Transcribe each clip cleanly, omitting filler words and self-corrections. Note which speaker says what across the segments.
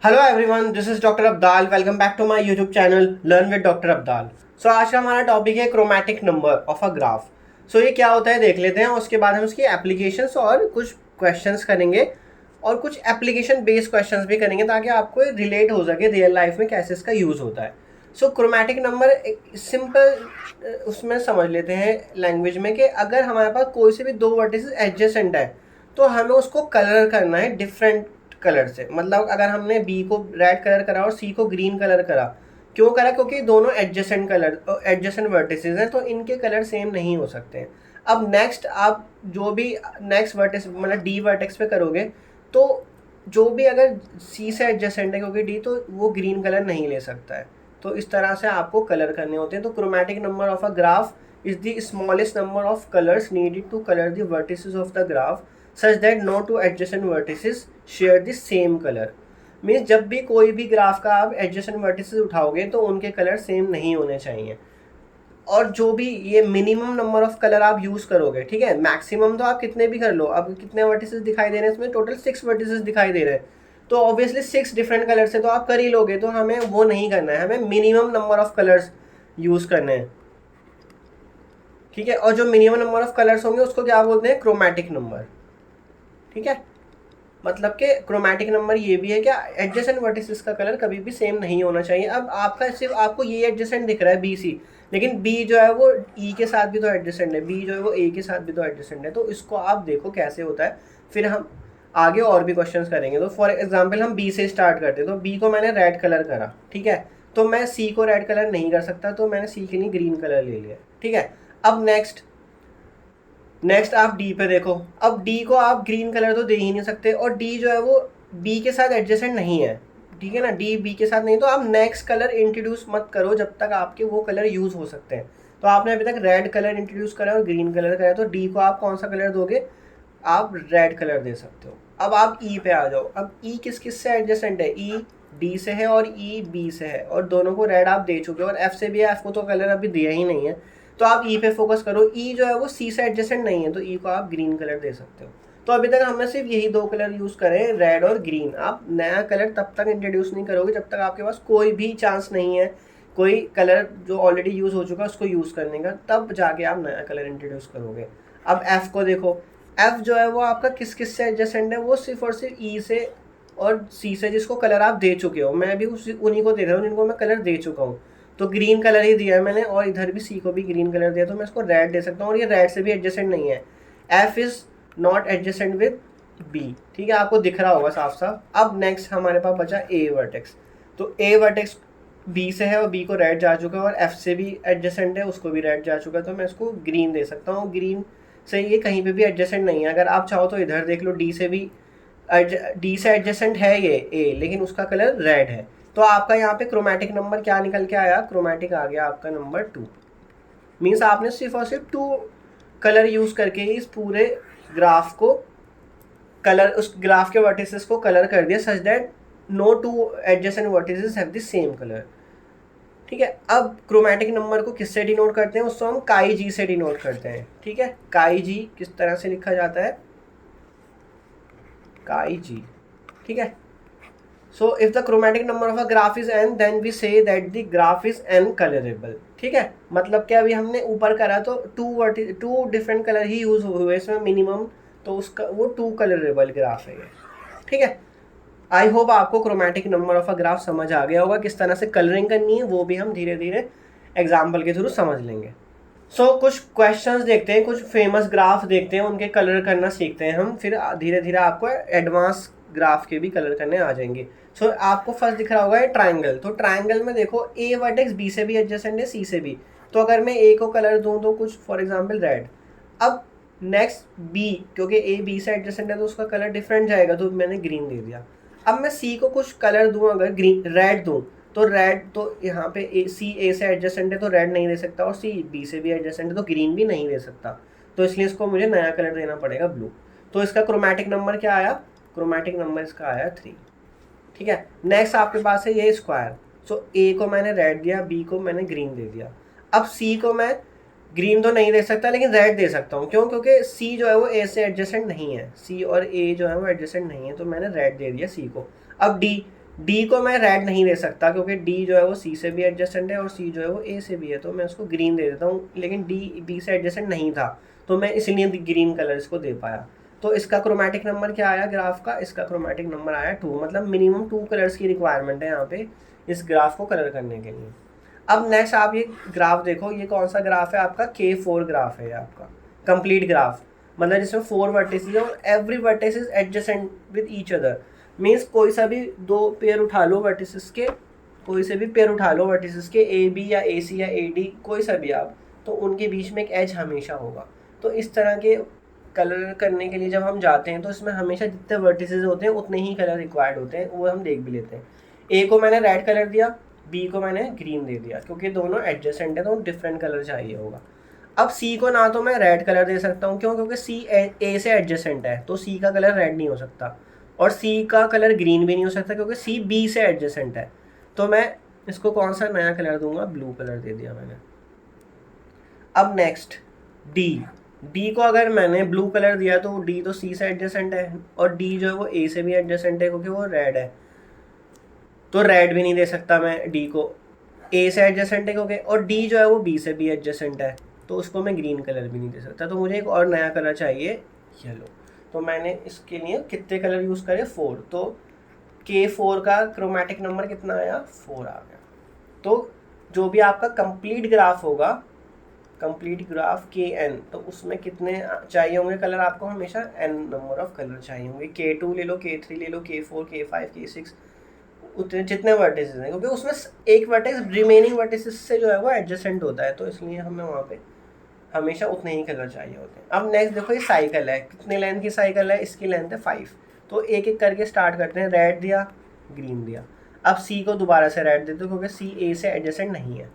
Speaker 1: Hello everyone, this is doctor Abdal. Welcome back to my YouTube channel learn with doctor Abdal. So आज का हमारा topic है chromatic number of a graph. So ये क्या होता है देख लेते हैं, उसके बाद हम उसकी एप्लीकेशंस और कुछ क्वेश्चंस करेंगे और कुछ एप्लीकेशन बेस्ड क्वेश्चंस भी करेंगे ताकि आपको रिलेट हो सके रियल लाइफ में कैसे इसका यूज़ होता है। सो क्रोमैटिक नंबर सिंपल उसमें समझ लेते हैं लैंग्वेज में कि अगर हमारे पास कोई से भी दो वर्टिसेस एडजेसेंट है तो हमें उसको कलर करना है डिफरेंट कलर से। मतलब अगर हमने बी को रेड कलर करा और सी को ग्रीन कलर करा, क्यों करा? क्योंकि दोनों एडजेसेंट वर्टिसेस हैं तो इनके कलर सेम नहीं हो सकते हैं। अब नेक्स्ट आप जो भी नेक्स्ट वर्टिस मतलब डी वर्टेक्स पे करोगे तो जो भी अगर सी से एडजेसेंट है क्योंकि डी, तो वो ग्रीन कलर नहीं ले सकता है। तो इस तरह से आपको कलर करने होते हैं। तो chromatic number of a graph is the smallest number of colours needed to colour the vertices of the graph such that no two adjacent vertices share the same color। Means जब भी कोई भी graph का आप adjacent vertices उठाओगे तो उनके colour same नहीं होने चाहिए। और जो भी ये मिनिमम नंबर ऑफ कलर आप यूज़ करोगे, ठीक है, मैक्सिमम तो आप कितने भी कर लो। अब कितने वर्टिसेस दिखाई दे रहे हैं इसमें? टोटल 6 वर्टिसेस दिखाई दे रहे हैं, तो ऑब्वियसली 6 डिफरेंट कलर से तो आप कर ही लोगे। तो हमें वो नहीं करना है, हमें minimum number of colours use करने हैं, ठीक है। और जो मिनिमम नंबर ऑफ कलर्स होंगे उसको क्या बोलते हैं? क्रोमैटिक नंबर, ठीक है। मतलब कि क्रोमैटिक नंबर ये भी है कि एडजेसेंट वर्टिसेस का कलर कभी भी सेम नहीं होना चाहिए। अब आपका सिर्फ आपको ये एडजेसेंट दिख रहा है बी सी, लेकिन बी जो है वो ई के साथ भी तो एडजेसेंट है, बी जो है वो ए के साथ भी तो एडजेसेंट है। तो इसको आप देखो कैसे होता है, फिर हम आगे और भी क्वेश्चंस करेंगे। तो फॉर एग्जांपल हम बी से स्टार्ट करते हैं। तो बी को मैंने रेड कलर करा, ठीक है, तो मैं सी को रेड कलर नहीं कर सकता, तो मैंने सी के लिए ग्रीन कलर ले लिया, ठीक है। अब नेक्स्ट आप डी पे देखो। अब डी को आप ग्रीन कलर तो दे ही नहीं सकते, और डी जो है वो बी के साथ एडजेसेंट नहीं है, ठीक है ना, डी बी के साथ नहीं। तो आप नेक्स्ट कलर इंट्रोड्यूस मत करो जब तक आपके वो कलर यूज़ हो सकते हैं। तो आपने अभी तक रेड कलर इंट्रोड्यूस करा और ग्रीन कलर करा, तो डी को आप कौन सा कलर दोगे? आप रेड कलर दे सकते हो। अब आप ई पे आ जाओ। अब ई किस किस से एडजेसेंट है? ई डी से है और ई बी से है, और दोनों को रेड आप दे चुके हो। और एफ से भी है, एफ को तो कलर अभी दिया ही नहीं है, तो आप ई पे फोकस करो। ई जो है वो सी से एडजेसेंट नहीं है, तो ई को आप ग्रीन कलर दे सकते हो। तो अभी तक हमने सिर्फ यही दो कलर यूज़ करे, रेड और ग्रीन। आप नया कलर तब तक इंट्रोड्यूस नहीं करोगे जब तक आपके पास कोई भी चांस नहीं है कोई कलर जो ऑलरेडी यूज़ हो चुका है उसको यूज़ करने का, तब जाके आप नया कलर इंट्रोड्यूस करोगे। अब एफ़ को देखो। एफ़ जो है वो आपका किस किस से एडजेसेंट है? वो सिर्फ और सिर्फ ई से और सी से, जिसको कलर आप दे चुके हो। मैं भी उन्हीं को देख रहा हूँ जिनको मैं कलर दे चुका हूँ, तो ग्रीन कलर ही दिया है मैंने, और इधर भी सी को भी ग्रीन कलर दिया, तो मैं इसको रेड दे सकता हूँ। और ये रेड से भी एडजेसेंट नहीं है। F is not adjacent with B, ठीक है, आपको दिख रहा होगा साफ साफ। अब नेक्स्ट हमारे पास बचा ए वर्टेक्स। तो ए वर्टेक्स बी से है और बी को रेड जा चुका है, और एफ से भी एडजेसेंट है, उसको भी रेड जा चुका है, तो मैं इसको ग्रीन दे सकता हूँ। ग्रीन से ये कहीं पे भी एडजेसेंट नहीं है। अगर आप चाहो तो इधर देख लो, डी से एडजेसेंट है ये ए, लेकिन उसका कलर रेड है। तो आपका यहाँ पे क्रोमैटिक नंबर क्या निकल के आया? क्रोमैटिक आ गया आपका नंबर 2। मीन्स आपने सिर्फ और सिर्फ 2 कलर यूज़ करके इस पूरे ग्राफ को कलर, उस ग्राफ के वर्टिसेस को कलर कर दिया such that no two adjacent vertices have the same colour, ठीक है। अब क्रोमैटिक नंबर को किससे डिनोट करते हैं? उसको हम काई जी से डिनोट करते हैं, ठीक है। काई जी किस तरह से लिखा जाता है? काई जी, ठीक है। So if the chromatic number of a graph is n, then we say that the graph is n colorable, ठीक है। मतलब क्या, अभी हमने ऊपर करा तो टू डिफरेंट कलर ही यूज हुए इसमें मिनिमम, तो उसका वो 2 कलरेबल ग्राफ है ये, ठीक है। आई होप आपको chromatic number of a graph समझ आ गया होगा। किस तरह से कलरिंग करनी है वो भी हम धीरे धीरे एग्जाम्पल के थ्रू समझ लेंगे। सो कुछ क्वेश्चंस देखते हैं, कुछ फेमस ग्राफ देखते हैं, उनके कलर करना सीखते हैं हम, फिर धीरे धीरे आपको एडवांस ग्राफ के भी कलर करने आ जाएंगे। सो आपको फर्स्ट दिख रहा होगा ये ट्राइंगल। तो ट्राइंगल में देखो ए वर्टेक्स बी से भी एडजेसेंट है, सी से भी। तो अगर मैं ए को कलर दूं तो कुछ फॉर एग्जांपल रेड। अब नेक्स्ट बी, क्योंकि ए बी से एडजेसेंट है तो उसका कलर डिफरेंट जाएगा, तो मैंने ग्रीन दे दिया। अब मैं सी को कुछ कलर दूं, अगर ग्रीन रेड दूं, तो रेड तो यहाँ पे सी ए से एडजेसेंट है तो रेड नहीं दे सकता, और सी बी से भी एडजेसेंट है तो ग्रीन भी नहीं दे सकता, तो इसलिए इसको मुझे नया कलर देना पड़ेगा ब्लू। तो इसका क्रोमैटिक नंबर क्या आया? क्रोमैटिक नंबर इसका आया 3, ठीक है। नेक्स्ट आपके पास है ये स्क्वायर। सो ए को मैंने रेड दिया, बी को मैंने ग्रीन दे दिया। अब सी को मैं ग्रीन तो नहीं दे सकता लेकिन रेड दे सकता हूँ, क्यों? क्योंकि सी जो है वो ए से एडजेसेंट नहीं है, सी और ए जो है वो एडजेसेंट नहीं है, तो मैंने रेड दे दिया सी को। अब डी डी को मैं रेड नहीं दे सकता क्योंकि डी जो है वो सी से भी एडजेसेंट है और सी जो है वो ए से भी है, तो मैं उसको ग्रीन दे देता हूँ, लेकिन डी बी से एडजेसेंट नहीं था तो मैं इसलिए ग्रीन कलर इसको दे पाया। तो इसका क्रोमेटिक नंबर क्या आया ग्राफ का, इसका क्रोमेटिक नंबर आया 2, मतलब मिनिमम 2 कलर्स की रिक्वायरमेंट है यहाँ पे इस ग्राफ को कलर करने के लिए। अब नेक्स्ट आप ये ग्राफ देखो, ये कौन सा ग्राफ है आपका, K4 ग्राफ है आपका कंप्लीट ग्राफ, मतलब जिसमें 4 वर्टिसेस है और every vertex is adjacent with each other. Means कोई सा भी 2 पेयर उठा लो वर्टिसेस के, कोई से भी पेयर उठा लो वर्टिसेस के, ए बी या ए सी या ए डी कोई सा भी आप, तो उनके बीच में एक एज हमेशा होगा। तो इस तरह के कलर करने के लिए जब हम जाते हैं तो इसमें हमेशा जितने वर्टिसेस होते हैं उतने ही कलर रिक्वायर्ड होते हैं, वो हम देख भी लेते हैं। ए को मैंने रेड कलर दिया, बी को मैंने ग्रीन दे दिया, क्योंकि दोनों एडजेसेंट है तो डिफरेंट कलर चाहिए होगा। अब सी को ना तो मैं रेड कलर दे सकता हूँ, क्यों, क्योंकि सी ए से एडजेसेंट है तो सी का कलर रेड नहीं हो सकता, और सी का कलर ग्रीन भी नहीं हो सकता क्योंकि सी बी से एडजेसेंट है। तो मैं इसको कौन सा नया कलर दूंगा, ब्लू कलर दे दिया मैंने। अब नेक्स्ट डी, डी को अगर मैंने ब्लू कलर दिया तो डी तो सी से एडजेसेंट है और डी जो है वो ए से भी एडजेसेंट है क्योंकि वो रेड है, तो रेड भी नहीं दे सकता मैं डी को, ए से एडजेसेंट है क्योंकि, और डी जो है वो बी से भी एडजेसेंट है तो उसको मैं ग्रीन कलर भी नहीं दे सकता, तो मुझे एक और नया कलर चाहिए येलो। तो मैंने इसके लिए कितने कलर यूज़ करे, 4, तो K4 का क्रोमेटिक नंबर कितना आया, 4 आ गया। तो जो भी आपका कंप्लीट ग्राफ होगा, कंप्लीट ग्राफ KN, तो उसमें कितने चाहिए होंगे कलर आपको, हमेशा n नंबर ऑफ कलर चाहिए होंगे। K2 ले लो, K3 ले लो, K4, K5, K6, उतने जितने वर्टिसेस हैं, क्योंकि उसमें एक वर्टिस रिमेनिंग वर्टिसेस से जो है वो एडजेसेंट होता है, तो इसलिए हमें वहाँ पे हमेशा उतने ही कलर चाहिए होते हैं। अब नेक्स्ट देखो, ये साइकिल है, कितने लेंथ की साइकिल है, इसकी लेंथ है 5, तो एक एक करके स्टार्ट करते हैं। रेड दिया, ग्रीन दिया, अब सी को दोबारा से रेड देते हो क्योंकि सी ए से एडजेसेंट नहीं है,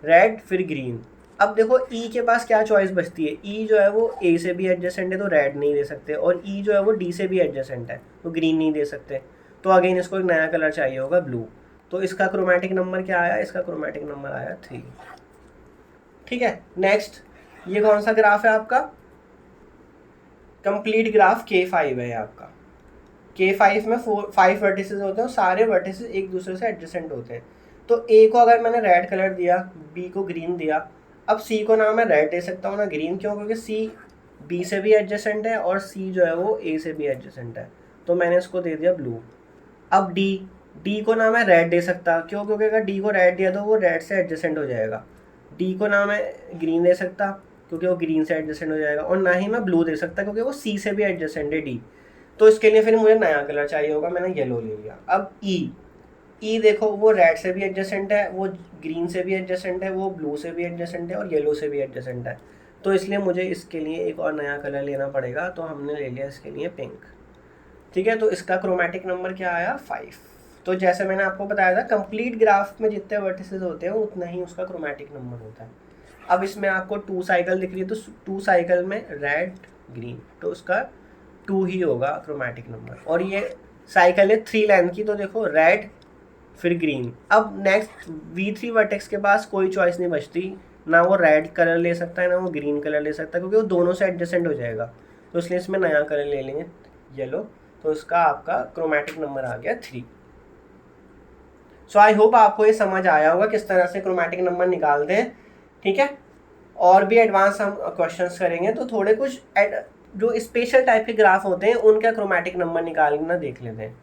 Speaker 1: रेड फिर ग्रीन। अब देखो ई के पास क्या चॉइस बचती है, ई जो है वो ए से भी एडजेसेंट है तो रेड नहीं दे सकते, और ई जो है वो डी से भी एडजेसेंट है तो ग्रीन नहीं दे सकते, तो अगेन इसको एक नया कलर चाहिए होगा ब्लू। तो इसका क्रोमेटिक नंबर क्या आया, इसका क्रोमेटिक नंबर आया 3। ठीक है, नेक्स्ट ये कौन सा ग्राफ है आपका, कंप्लीट ग्राफ K5 है आपका। K5 में 5 वर्टिसेस होते हैं और सारे वर्टिसेस एक दूसरे से एडजेसेंट होते हैं। तो ए को अगर मैंने रेड कलर दिया, बी को ग्रीन दिया, अब सी को ना मैं रेड दे सकता हूँ ना ग्रीन, क्यों, क्योंकि सी बी से भी एडजेसेंट है और सी जो है वो ए से भी एडजेसेंट है, तो मैंने इसको दे दिया ब्लू। अब डी, डी को ना मैं रेड दे सकता, क्यों, क्योंकि अगर डी को रेड दिया तो वो रेड से एडजेसेंट हो जाएगा। डी को ना मैं ग्रीन दे सकता क्योंकि वो ग्रीन से एडजेसेंट हो जाएगा, और ना ही मैं ब्लू दे सकता क्योंकि वो सी से भी एडजेसेंट है डी, तो इसके लिए फिर मुझे नया कलर चाहिए होगा, मैंने येलो ले लिया। अब ई देखो, वो रेड से भी एडजेसेंट है, वो ग्रीन से भी एडजेसेंट है, वो ब्लू से भी एडजेसेंट है और येलो से भी एडजेसेंट है, तो इसलिए मुझे इसके लिए एक और नया कलर लेना पड़ेगा, तो हमने ले लिया इसके लिए पिंक। ठीक है, तो इसका क्रोमेटिक नंबर क्या आया, 5। तो जैसे मैंने आपको बताया था, कंप्लीट ग्राफ में जितने वर्टिसेस होते हैं उतना ही उसका क्रोमेटिक नंबर होता है। अब इसमें आपको 2 साइकिल दिख रही है, तो 2 साइकिल में रेड ग्रीन, तो उसका 2 ही होगा क्रोमेटिक नंबर। और ये साइकिल है 3 लेंथ की, तो देखो रेड फिर ग्रीन। अब नेक्स्ट V3 वर्टेक्स के पास कोई चॉइस नहीं बचती, ना वो रेड कलर ले सकता है ना वो ग्रीन कलर ले सकता है, क्योंकि वो दोनों से एडजेसेंट हो जाएगा, तो इसलिए इसमें नया कलर ले लेंगे येलो, तो इसका आपका क्रोमेटिक नंबर आ गया 3। सो आई होप आपको ये समझ आया होगा किस तरह से क्रोमेटिक नंबर निकालते हैं। ठीक है, और भी एडवांस हम क्वेश्चंस करेंगे, तो थोड़े कुछ जो स्पेशल टाइप के ग्राफ होते हैं उनका क्रोमेटिक नंबर निकालना देख लेते हैं।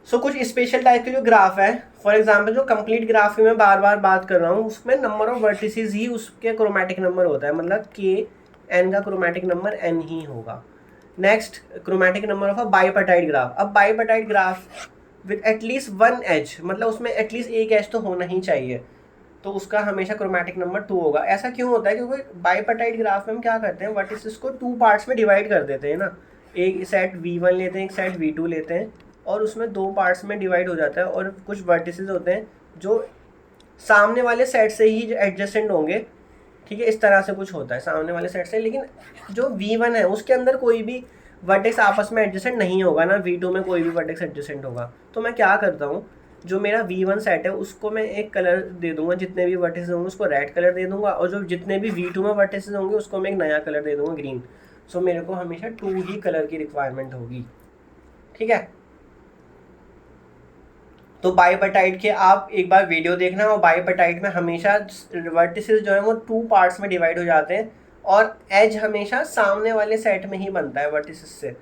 Speaker 1: सो कुछ स्पेशल टाइप के जो ग्राफ है, फॉर एग्जांपल जो कंप्लीट ग्राफ की मैं बार बार बात कर रहा हूँ, उसमें नंबर ऑफ वर्टिसेस ही उसके क्रोमेटिक नंबर होता है, मतलब KN का क्रोमेटिक नंबर N ही होगा। Next, chromatic number of a bipartite graph. अब bipartite graph with at least 1 edge, मतलब उसमें एटलीस्ट एक एज तो होना ही चाहिए, तो उसका हमेशा क्रोमेटिक नंबर 2 होगा। ऐसा क्यों होता है, क्योंकि बाइपर्टाइट ग्राफ में हम क्या करते हैं, वर्टिसेस को 2 पार्ट्स में डिवाइड कर देते हैं ना, एक सेट V1 लेते हैं, एक सेट V2 लेते हैं, और उसमें 2 पार्ट्स में डिवाइड हो जाता है, और कुछ वर्टिसेस होते हैं जो सामने वाले सेट से ही एडजेसेंट होंगे। ठीक है, इस तरह से कुछ होता है सामने वाले सेट से, लेकिन जो V1 है उसके अंदर कोई भी वर्टेक्स आपस में एडजेसेंट नहीं होगा ना, V2 में कोई भी वर्टेक्स एडजेसेंट होगा। तो मैं क्या करता हूँ, जो मेरा V1 सेट है उसको मैं एक कलर दे दूंगा, जितने भी वर्टिसेस होंगे उसको रेड कलर दे दूंगा, और जो जितने भी V2 में वर्टिसेस होंगे उसको मैं एक नया कलर दे दूंगा, ग्रीन। सो मेरे को हमेशा 2 ही कलर की रिक्वायरमेंट होगी। ठीक है, तो बाइपर्टाइट के आप एक बार वीडियो देखना, और बाइपर्टाइट में हमेशा वर्टिसेस जो है वो 2 पार्ट्स में डिवाइड हो जाते हैं, और एज हमेशा सामने वाले सेट में ही बनता है वर्टिसेस से,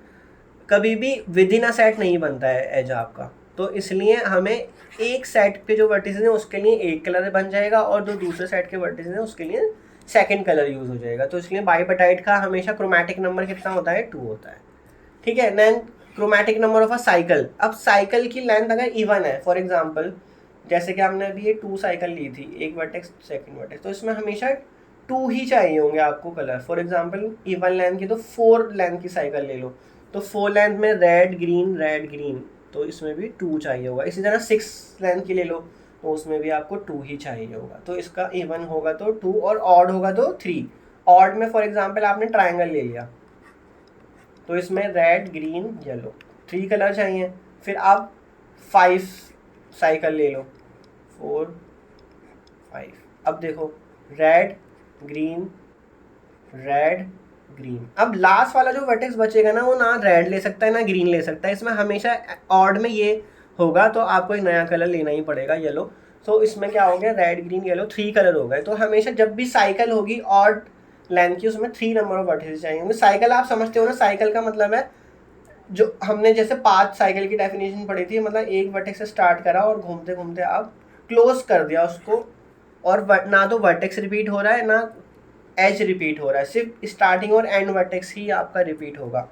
Speaker 1: कभी भी विद इन अ सेट नहीं बनता है एज आपका। तो इसलिए हमें एक सेट पे जो वर्टिसेस हैं उसके लिए एक कलर बन जाएगा, और जो दूसरे सेट के वर्टिसेस हैं उसके लिए सेकंड कलर यूज़ हो जाएगा। तो इसलिए बाइपर्टाइट का हमेशा क्रोमैटिक नंबर कितना होता है, 2 होता है। ठीक है। Then chromatic number of a cycle. अब साइकिल की लेंथ अगर इवन है, फॉर एग्जांपल जैसे कि हमने अभी ये 2 साइकिल ली थी, एक वर्टेक्स सेकंड वर्टेक्स, तो इसमें हमेशा 2 ही चाहिए होंगे आपको colour. For example even length की तो 4 लेंथ की साइकिल ले लो, तो 4 लेंथ में रेड ग्रीन, तो इसमें भी 2 चाहिए होगा। इसी तरह 6 लेंथ की ले लो, तो उसमें भी आपको 2 ही चाहिए होगा। तो इसका इवन होगा तो 2, और ऑड होगा तो 3। ऑड में फॉर एग्जांपल आपने ट्राइंगल ले लिया, तो इसमें रेड ग्रीन येलो 3 कलर चाहिए। फिर आप 5 साइकिल ले लो, 4 5। अब देखो रेड ग्रीन रेड ग्रीन। अब लास्ट वाला जो वर्टेक्स बचेगा ना, वो ना रेड ले सकता है ना ग्रीन ले सकता है, इसमें हमेशा ऑड में ये होगा, तो आपको एक नया कलर लेना ही पड़ेगा, येलो। तो इसमें क्या हो गया, रेड ग्रीन येलो 3 कलर हो गए। तो हमेशा जब भी साइकिल होगी ऑड लेंथ की, उसमें 3 नंबर ऑफ वर्टिसेस चाहिए होंगे। साइकिल आप समझते हो ना, साइकिल का मतलब है जो हमने जैसे 5 साइकिल की डेफिनेशन पढ़ी थी, मतलब एक वर्टेक्स से स्टार्ट करा और घूमते घूमते आप क्लोज कर दिया उसको, और ना तो वर्टेक्स रिपीट हो रहा है ना एज रिपीट हो रहा है, सिर्फ स्टार्टिंग और एंड वर्टेक्स ही आपका रिपीट होगा।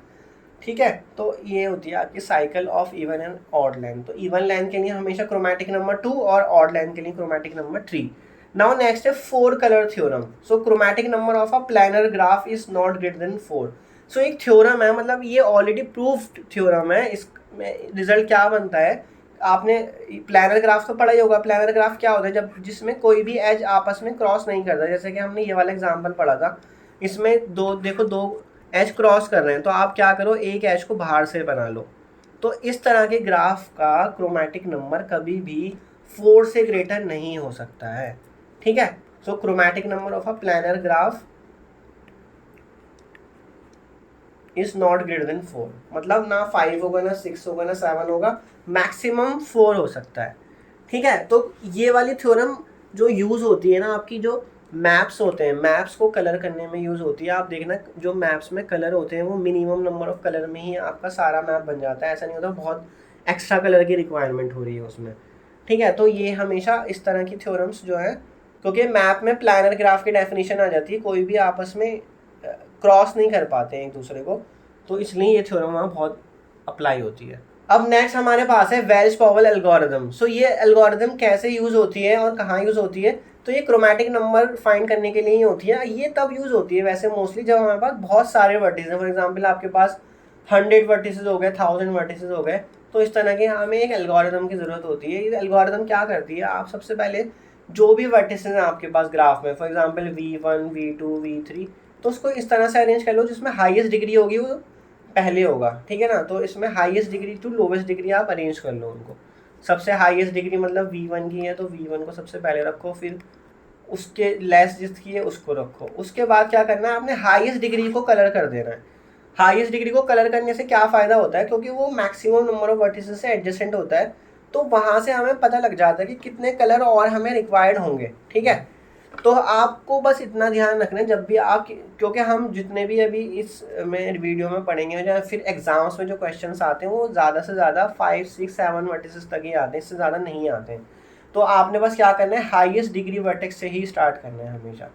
Speaker 1: ठीक है। तो ये होती है आपकी cycle of even and odd length. तो इवन लेंथ के लिए हमेशा क्रोमैटिक नंबर 2, और ऑड लेंथ के लिए क्रोमैटिक नंबर 3। नाउ नेक्स्ट है 4 colour theorem. So chromatic number of a planar graph is not greater than 4। So एक थ्योरम है, मतलब ये ऑलरेडी प्रूव्ड थ्योरम है। इसमें रिजल्ट क्या बनता है, आपने प्लानर ग्राफ तो पढ़ा ही होगा। प्लानर ग्राफ क्या होता है, जब जिसमें कोई भी एज आपस में क्रॉस नहीं करता, जैसे कि हमने ये वाला एग्जांपल पढ़ा था, इसमें दो एज क्रॉस कर रहे हैं, तो आप क्या करो, एक एज को बाहर से बना लो। तो इस तरह के ग्राफ का क्रोमैटिक नंबर कभी भी 4 से ग्रेटर नहीं हो सकता है। ठीक है। So chromatic number of a planar graph is not greater than 4, मतलब ना 5 होगा, ना 6 होगा, ना 7 होगा, मैक्सिमम 4 हो सकता है। ठीक है। तो ये वाली थ्योरम जो यूज़ होती है ना, आपकी जो मैप्स होते हैं, मैप्स को कलर करने में यूज़ होती है। आप देखना जो मैप्स में कलर होते हैं वो मिनिमम नंबर ऑफ कलर में ही आपका सारा मैप बन जाता है, ऐसा नहीं होता बहुत एक्स्ट्रा कलर की रिक्वायरमेंट हो रही है उसमें। ठीक है। तो ये हमेशा इस तरह की थ्योरम्स जो है, क्योंकि मैप में प्लानर ग्राफ की डेफिनेशन आ जाती है, कोई भी आपस में क्रॉस नहीं कर पाते हैं एक दूसरे को, तो इसलिए ये थ्योरम वहाँ बहुत अप्लाई होती है। अब नेक्स्ट हमारे पास है वेल्च पॉवेल एल्गोरिथम। सो ये एल्गोरिथम कैसे यूज़ होती है और कहाँ यूज़ होती है, तो ये क्रोमैटिक नंबर फाइंड करने के लिए ही होती है। ये तब यूज़ होती है वैसे मोस्टली जब हमारे पास बहुत सारे वर्टिसेस हैं। फॉर एग्जांपल आपके पास 100 वर्टिसेस हो गए, 1000 वर्टिसेस हो गए, तो इस तरह के हमें एक एल्गोरिथम की ज़रूरत होती है। ये एल्गोरिथम क्या करती है, आप सबसे पहले जो भी वर्टिसेस हैं आपके पास ग्राफ में, for example V1 V2 V3, तो उसको इस तरह से अरेंज कर लो जिसमें हाईएस्ट डिग्री होगी वो पहले होगा। ठीक है ना। तो इसमें highest degree to lowest degree आप अरेंज कर लो उनको। सबसे हाईएस्ट डिग्री मतलब V1 की है तो V1 को सबसे पहले रखो, फिर उसके लेस जिसकी है उसको रखो। उसके बाद क्या करना है, आपने हाईएस्ट डिग्री को कलर कर देना है। हाईएस्ट डिग्री को कलर करने से क्या फ़ायदा होता है, क्योंकि वो मैक्सिमम नंबर ऑफ वर्टिसेस से एडजेसेंट होता है, तो वहाँ से हमें पता लग जाता है कि कितने कलर और हमें रिक्वायर्ड होंगे। ठीक है। तो आपको बस इतना ध्यान रखना है जब भी आप, क्योंकि हम जितने भी अभी इस में वीडियो में पढ़ेंगे या फिर एग्जाम्स में जो क्वेश्चंस आते हैं वो ज़्यादा से ज़्यादा 5 6 7 वर्टिसेस तक ही आते हैं, इससे ज़्यादा नहीं आते हैं। तो आपने बस क्या करना है, हाईएस्ट डिग्री वर्टेक्स से ही स्टार्ट करना है हमेशा।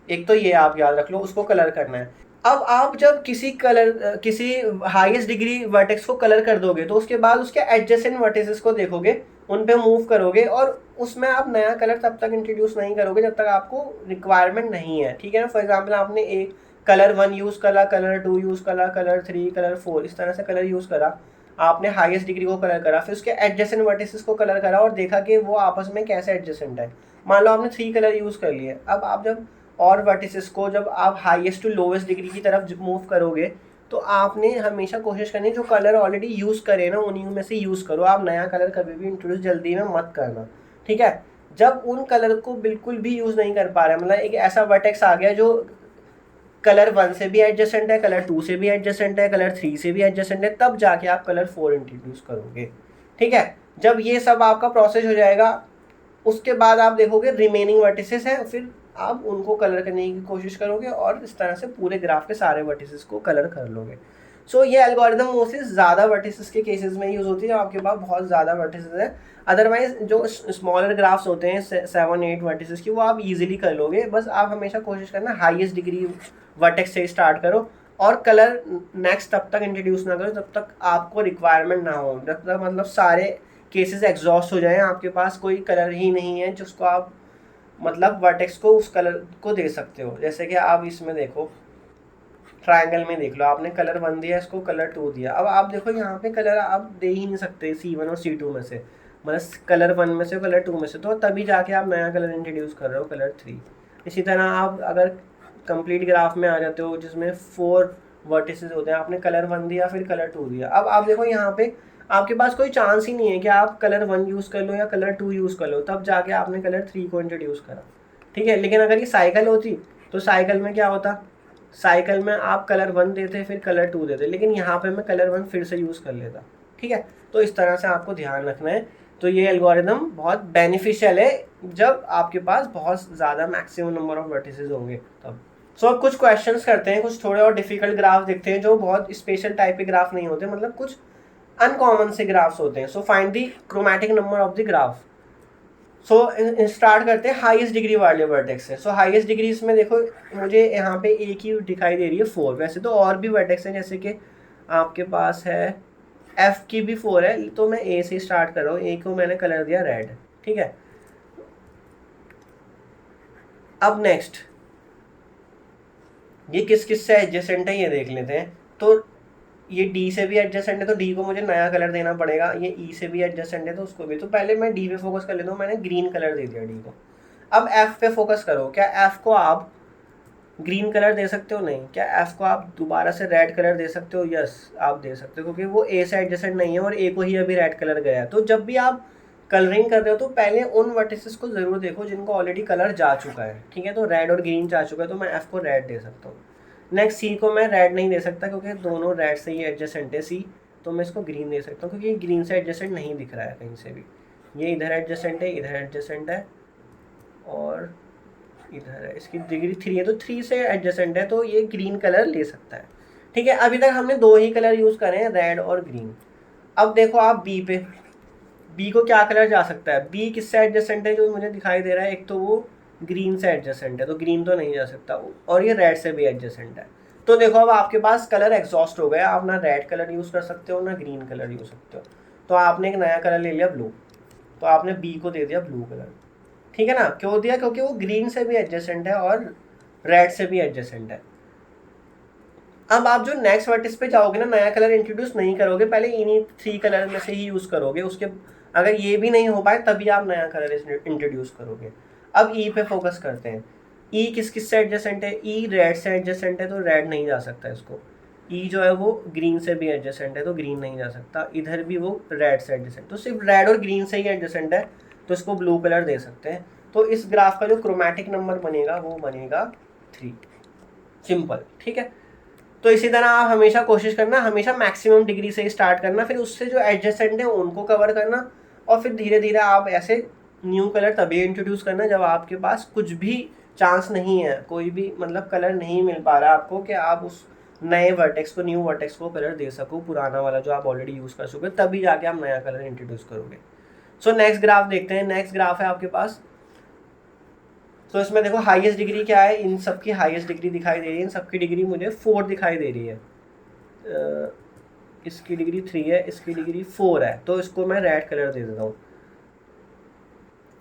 Speaker 1: एक तो ये आप याद रख लो, उसको कलर करना है। अब आप जब किसी हाईएस्ट डिग्री वर्टेक्स को कलर कर दोगे, तो उसके बाद उसके एडजेसेंट वर्टिसेस को देखोगे, उन पे मूव करोगे, और उसमें आप नया कलर तब तक इंट्रोड्यूस नहीं करोगे जब तक आपको रिक्वायरमेंट नहीं है। ठीक है ना। फॉर एग्जांपल आपने एक कलर 1 यूज़ करा, कलर 2 यूज़ करा, कलर 3, कलर 4, इस तरह से कलर यूज़ करा, आपने हाईएस्ट डिग्री को कलर करा, फिर उसके एडजेसेंट वर्टिसेस को कलर करा और देखा कि वो आपस में कैसे एडजेसेंट है। मान लो आपने 3 कलर यूज़ कर लिए। अब आप जब और वर्टिसेस को जब आप हाईएस्ट टू लोवेस्ट डिग्री की तरफ मूव करोगे, तो आपने हमेशा कोशिश करनी जो कलर ऑलरेडी यूज़ करे ना उन्हीं में से यूज़ करो। आप नया कलर कभी भी इंट्रोड्यूस जल्दी में मत करना। ठीक है। जब उन कलर को बिल्कुल भी यूज़ नहीं कर पा रहे, मतलब एक ऐसा वर्टेक्स आ गया जो कलर 1 से भी एडजेसेंट है, कलर 2 से भी एडजेसेंट है, कलर 3 से भी एडजेसेंट है, तब जाके आप कलर 4 इंट्रोड्यूस करोगे। ठीक है। जब ये सब आपका प्रोसेस हो जाएगा, उसके बाद आप देखोगे रिमेनिंग वर्टिसेस हैं, फिर आप उनको कलर करने की कोशिश करोगे और इस तरह से पूरे ग्राफ के सारे वर्टिसेस को कलर कर लोगे। सो ये एल्गोरिदम मोस्टली ज़्यादा वर्टिसेस के केसेस में यूज़ होती है जब आपके पास बहुत ज़्यादा वर्टिसेस है। अदरवाइज जो स्मॉलर ग्राफ्स होते हैं 7-8 वर्टिसेस की, वो आप इजीली कर लोगे। बस आप हमेशा कोशिश करना हाईएस्ट डिग्री वर्टेक्स से स्टार्ट करो और कलर नेक्स्ट तब तक इंट्रोड्यूस ना करो जब तक आपको रिक्वायरमेंट ना हो, जब तक मतलब सारे केसेस एग्जॉस्ट हो जाएं, आपके पास कोई कलर ही नहीं है जिसको आप मतलब वर्टेक्स को उस कलर को दे सकते हो। जैसे कि आप इसमें देखो, ट्रायंगल में देख लो, आपने कलर 1 दिया, इसको कलर 2 दिया। अब आप देखो यहाँ पे कलर आप दे ही नहीं सकते C1 और C2 में से, मतलब कलर 1 में से कलर 2 में से, तो तभी जाके आप नया कलर इंट्रोड्यूस कर रहे हो, कलर 3। इसी तरह आप अगर कंप्लीट ग्राफ में आ जाते हो जिसमें 4 वर्टिसेस होते हैं, आपने कलर 1 दिया फिर कलर 2 दिया। अब आप देखो यहाँ पे आपके पास कोई चांस ही नहीं है कि आप कलर 1 यूज़ कर लो या कलर 2 यूज़ कर लो, तब जाके आपने कलर 3 को इंट्रोड्यूस करा, ठीक है। लेकिन अगर ये साइकिल होती तो साइकिल में क्या होता, साइकिल में आप कलर 1 देते फिर कलर 2 देते, लेकिन यहाँ पे मैं कलर 1 फिर से यूज़ कर लेता, ठीक है। तो इस तरह से आपको ध्यान रखना है। तो ये एल्गोरिदम बहुत बेनिफिशियल है जब आपके पास बहुत ज़्यादा मैक्सिमम नंबर ऑफ वर्टिसेस होंगे तब। सो अब कुछ क्वेश्चंस करते हैं, कुछ थोड़े और डिफिकल्ट ग्राफ देखते हैं जो बहुत स्पेशल टाइप के ग्राफ नहीं होते, मतलब कुछ अनकॉमन से ग्राफ्स होते हैं। So find the chromatic number of the graph. So start करते हैं हाईएस्ट डिग्री वाले वर्टेक्स से। सो हाईएस्ट डिग्री इसमें देखो मुझे यहाँ पे एक ही दिखाई दे रही है 4, वैसे तो और भी वर्टेक्स हैं, जैसे कि आपके पास है F की भी 4 है, तो मैं A से स्टार्ट कर रहा हूँ। A को मैंने कलर दिया रेड, ठीक है। अब नेक्स्ट ये किस किस से एडजेसेंट है ये देख लेते हैं। तो ये D से भी एडजेसेंट है तो D को मुझे नया कलर देना पड़ेगा। ये E से भी एडजेसेंट है तो उसको भी, तो पहले मैं D पे फोकस कर लेता हूँ। मैंने ग्रीन कलर दे दिया D को। अब F पे फोकस करो। क्या F को आप ग्रीन कलर दे सकते हो? नहीं। क्या F को आप दोबारा से रेड कलर दे सकते हो? यस, आप दे सकते हो, क्योंकि वो A से एडजेसेंट नहीं है और A को ही अभी रेड कलर गया है। तो जब भी आप कलरिंग कर रहे हो तो पहले उन वर्टिसेस को ज़रूर देखो जिनको ऑलरेडी कलर जा चुका है, ठीक है। तो रेड और ग्रीन जा चुका है तो मैं F को रेड दे सकता हूँ। नेक्स्ट C को मैं रेड नहीं दे सकता क्योंकि दोनों रेड से ही एडजेसेंट है C, तो मैं इसको ग्रीन दे सकता हूँ क्योंकि ये ग्रीन से एडजेसेंट नहीं दिख रहा है कहीं से भी। ये इधर एडजेसेंट है, इधर एडजेसेंट है और इधर है। इसकी डिग्री 3 है तो 3 से एडजेसेंट है, तो ये ग्रीन कलर ले सकता है, ठीक है। अभी तक हमने 2 ही कलर यूज़ करे हैं, रेड और ग्रीन। अब देखो आप B पे, B को क्या कलर जा सकता है? B किससे एडजेसेंट है जो मुझे दिखाई दे रहा है? एक तो वो ग्रीन से एडजेसेंट है तो ग्रीन तो नहीं जा सकता, और ये रेड से भी एडजेसेंट है। तो देखो अब आपके पास कलर एग्जॉस्ट हो गया, आप ना रेड कलर यूज़ कर सकते हो ना ग्रीन कलर यूज़ सकते हो। तो आपने एक नया कलर ले लिया ब्लू, तो आपने B को दे दिया ब्लू कलर, ठीक है ना। क्यों दिया? क्योंकि वो ग्रीन से भी एडजेसेंट है और रेड से भी एडजेसेंट है। अब आप जो नेक्स्ट वर्टिस पे जाओगे ना, नया कलर इंट्रोड्यूस नहीं करोगे, पहले इन्हीं 3 कलर में से ही यूज़ करोगे। उसके अगर ये भी नहीं हो पाए तभी आप नया कलर इंट्रोड्यूस करोगे। अब ई पे फोकस करते हैं। ई किस किस से एडजेसेंट है? ई रेड से एडजेसेंट है तो रेड नहीं जा सकता इसको। ई जो है वो ग्रीन से भी एडजेसेंट है तो ग्रीन नहीं जा सकता। इधर भी वो रेड से एडजेसेंट, तो सिर्फ रेड और ग्रीन से ही एडजेसेंट है तो इसको ब्लू कलर दे सकते हैं। तो इस ग्राफ का जो क्रोमैटिक नंबर बनेगा वो बनेगा 3, सिंपल, ठीक है। तो इसी तरह आप हमेशा कोशिश करना, हमेशा मैक्सिमम डिग्री से स्टार्ट करना, फिर उससे जो एडजेसेंट है उनको कवर करना, और फिर धीरे धीरे आप ऐसे न्यू कलर तभी इंट्रोड्यूस करना जब आपके पास कुछ भी चांस नहीं है, कोई भी मतलब कलर नहीं मिल पा रहा आपको कि आप उस नए वर्टेक्स को, न्यू वर्टेक्स को कलर दे सको, पुराना वाला जो आप ऑलरेडी यूज़ कर चुके, तभी जाके आप नया कलर इंट्रोड्यूस करोगे। सो नेक्स्ट ग्राफ देखते हैं। नेक्स्ट ग्राफ है आपके पास, तो इसमें देखो हाईएस्ट डिग्री क्या है, इन सब की हाईएस्ट डिग्री दिखाई दे रही है। इन सब की डिग्री मुझे 4 दिखाई दे रही है। इसकी डिग्री 3 है, इसकी डिग्री 4 है, तो इसको मैं रेड कलर दे देता हूँ।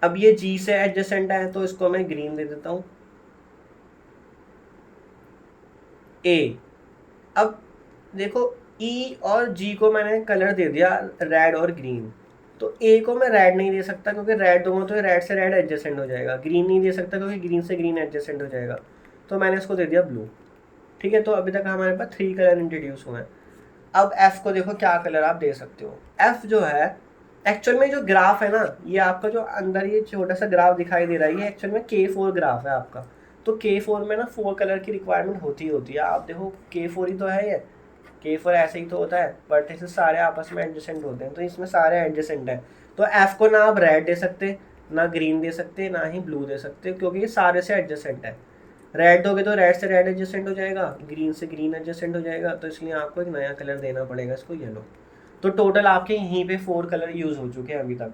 Speaker 1: अब ये G से एडजेसेंट है तो इसको मैं ग्रीन दे देता हूँ। A, अब देखो E और G को मैंने कलर दे दिया रेड और ग्रीन, तो A को मैं रेड नहीं दे सकता क्योंकि रेड दूंगा तो रेड से रेड एडजेसेंट हो जाएगा। ग्रीन नहीं दे सकता क्योंकि ग्रीन से ग्रीन एडजेसेंट हो जाएगा, तो मैंने इसको दे दिया ब्लू, ठीक है। तो अभी तक हमारे पास 3 कलर इंट्रोड्यूस हुए हैं। अब F को देखो क्या कलर आप दे सकते हो। F जो है एक्चुअल में जो ग्राफ है ना, ये आपका जो अंदर ये छोटा सा ग्राफ दिखाई दे रहा है, ये एक्चुअल में K4 ग्राफ है आपका। तो K4 में ना 4 कलर की रिक्वायरमेंट होती है। आप देखो K4 ही तो है ये, K4 ऐसे ही तो होता है, वर्टिसेस सारे आपस में एडजेसेंट होते हैं, तो इसमें सारे एडजेसेंट है। तो F को ना आप रेड दे सकते, ना ग्रीन दे सकते, ना ही ब्लू दे सकते, क्योंकि ये सारे से एडजेसेंट है। रेड दोगे तो रेड से रेड एडजेसेंट हो जाएगा, ग्रीन से ग्रीन एडजेसेंट हो जाएगा, तो इसलिए आपको एक नया कलर देना पड़ेगा इसको, येलो। तो टोटल आपके यहीं पे 4 कलर यूज़ हो चुके हैं अभी तक।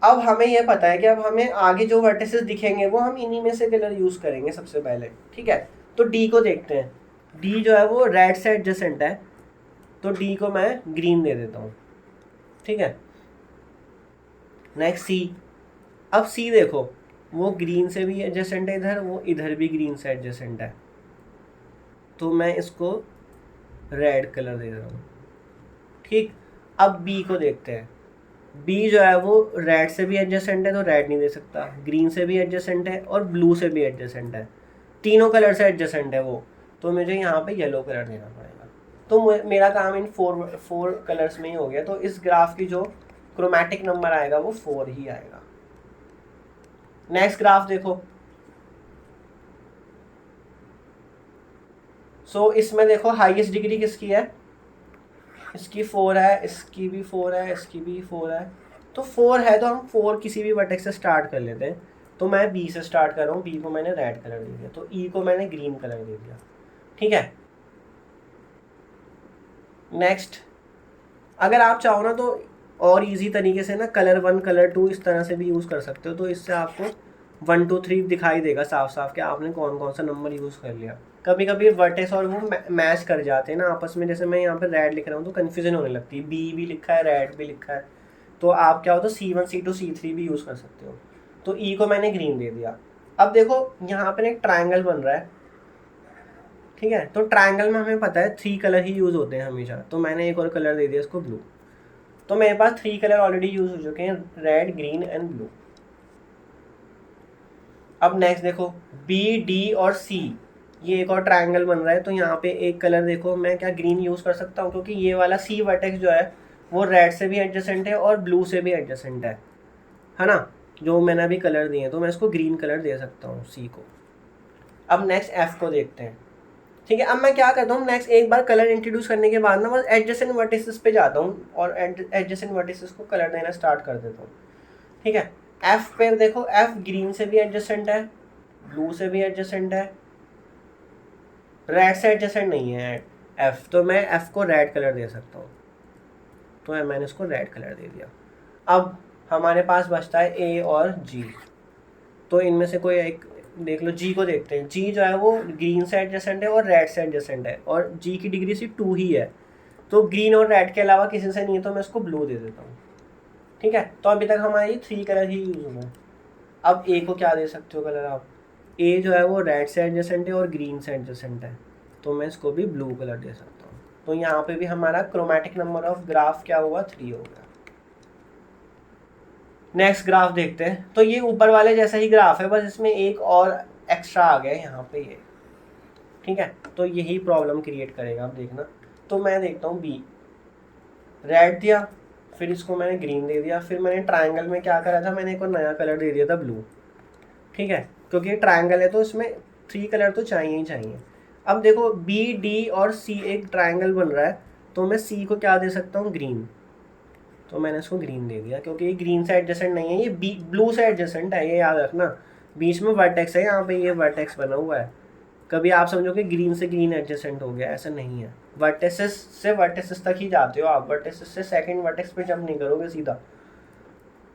Speaker 1: अब हमें यह पता है कि अब हमें आगे जो वर्टिसेस दिखेंगे वो हम इन्हीं में से कलर यूज़ करेंगे सबसे पहले, ठीक है। तो डी को देखते हैं। डी जो है वो रेड से एडजेसेंट है, तो डी को मैं ग्रीन दे देता हूँ, ठीक है। नेक्स्ट सी। अब सी देखो, वो ग्रीन से भी एडजेसेंट है इधर, वो इधर भी ग्रीन से एडजेसेंट है, तो मैं इसको रेड कलर दे रहा हूँ, ठीक। अब बी को देखते हैं। बी जो है वो रेड से भी एडजेसेंट है, तो रेड नहीं दे सकता, ग्रीन से भी एडजेसेंट है और ब्लू से भी एडजेसेंट है, तीनों कलर से एडजेसेंट है वो, तो मुझे यहाँ पे येलो कलर देना पड़ेगा। तो मेरा काम इन फोर कलर्स में ही हो गया। तो इस ग्राफ की जो क्रोमैटिक नंबर आएगा वो 4 ही आएगा। नेक्स्ट ग्राफ देखो। सो इसमें देखो हाईएस्ट डिग्री किसकी है, इसकी 4 है, इसकी भी 4 है, इसकी भी 4 है। तो 4 है तो हम 4 किसी भी वर्टेक्स से स्टार्ट कर लेते हैं। तो मैं बी से स्टार्ट कर रहा हूँ, बी को मैंने रेड कलर दे दिया, तो ई को मैंने ग्रीन कलर दे दिया, ठीक है। नेक्स्ट, अगर आप चाहो ना तो और इजी तरीके से ना कलर 1 कलर 2 इस तरह से भी यूज़ कर सकते हो, तो इससे आपको 1 2 3 दिखाई देगा साफ साफ कि आपने कौन कौन सा नंबर यूज़ कर लिया। कभी कभी वर्टेक्स और वो मैच कर जाते हैं ना आपस में, जैसे मैं यहाँ पर रेड लिख रहा हूँ तो कन्फ्यूजन होने लगती है, बी भी लिखा है रेड भी लिखा है, तो आप क्या हो तो C1 C2 C3 भी यूज़ कर सकते हो। तो ई को मैंने ग्रीन दे दिया। अब देखो यहाँ पर एक ट्राइंगल बन रहा है, ठीक है। तो ट्राइंगल में हमें पता है 3 कलर ही यूज़ होते हैं हमेशा, तो मैंने एक और कलर दे दिया इसको ब्लू। तो मेरे पास 3 कलर ऑलरेडी यूज़ हो चुके हैं, रेड ग्रीन एंड ब्लू। अब नेक्स्ट देखो, बी डी और सी, ये एक और ट्राइंगल बन रहा है, तो यहाँ पे एक कलर देखो मैं क्या ग्रीन यूज़ कर सकता हूँ, क्योंकि ये वाला सी वर्टेक्स जो है वो रेड से भी एडजेसेंट है और ब्लू से भी एडजेसेंट है ना, जो मैंने अभी कलर दिए हैं, तो मैं इसको ग्रीन कलर दे सकता हूँ सी को। अब नेक्स्ट एफ को देखते हैं, ठीक है। अब मैं क्या करता हूँ, नेक्स्ट एक बार कलर इंट्रोड्यूस करने के बाद ना बस एडजेसेंट वर्टिसेस पे जाता हूँ और एडजेसेंट वर्टिसेस को कलर देना स्टार्ट कर देता हूँ, ठीक है। एफ पे देखो, एफ ग्रीन से भी एडजेसेंट है, ब्लू से भी एडजेसेंट है, रेड से एडजेसेंट नहीं है एफ, तो मैं एफ को रेड कलर दे सकता हूँ, तो मैंने इसको रेड कलर दे दिया। अब हमारे पास बचता है ए और जी, तो इनमें से कोई एक देख लो। जी को देखते हैं। जी जो है वो ग्रीन से एडजेसेंट है और रेड से एडजेसेंट है, और जी की डिग्री सिर्फ 2 ही है, तो ग्रीन और रेड के अलावा किसी से नहीं है, तो मैं इसको ब्लू दे देता हूँ, ठीक है। तो अभी तक हमारे 3 कलर ही यूज़ हुए हैं। अब ए को क्या दे सकते हो कलर आप, ए जो है वो रेड से एडजेसेंट है और ग्रीन से एडजेसेंट है, तो मैं इसको भी ब्लू कलर दे सकता हूँ। तो यहाँ पे भी हमारा क्रोमैटिक नंबर ऑफ ग्राफ क्या हुआ, 3 हो गया। नेक्स्ट ग्राफ देखते हैं। तो ये ऊपर वाले जैसा ही ग्राफ है, बस इसमें एक और एक्स्ट्रा आ गया यहाँ पे ये, ठीक है। तो यही प्रॉब्लम क्रिएट करेगा, अब देखना। तो मैं देखता हूँ बी, रेड दिया, फिर इसको मैंने ग्रीन दे दिया, फिर मैंने ट्राइंगल में क्या करा था, मैंने एक और नया कलर दे दिया था ब्लू, ठीक है, क्योंकि ये ट्राइंगल है तो इसमें 3 कलर तो चाहिए ही चाहिए। अब देखो बी डी और सी एक ट्राइंगल बन रहा है, तो मैं सी को क्या दे सकता हूँ, ग्रीन, तो मैंने इसको ग्रीन दे दिया, क्योंकि ये ग्रीन से एडजेसेंट नहीं है, ये ब्लू से एडजेसेंट है, ये याद रखना। बीच में वर्टेक्स है, यहाँ पे ये वर्टेक्स बना हुआ है, कभी आप समझो कि ग्रीन से ग्रीन एडजेसेंट हो गया, ऐसा नहीं है। वर्टेसेस से वर्टेसेस तक ही जाते हो आप, वर्टेसेस से सेकंड वर्टेक्स पे जंप नहीं करोगे सीधा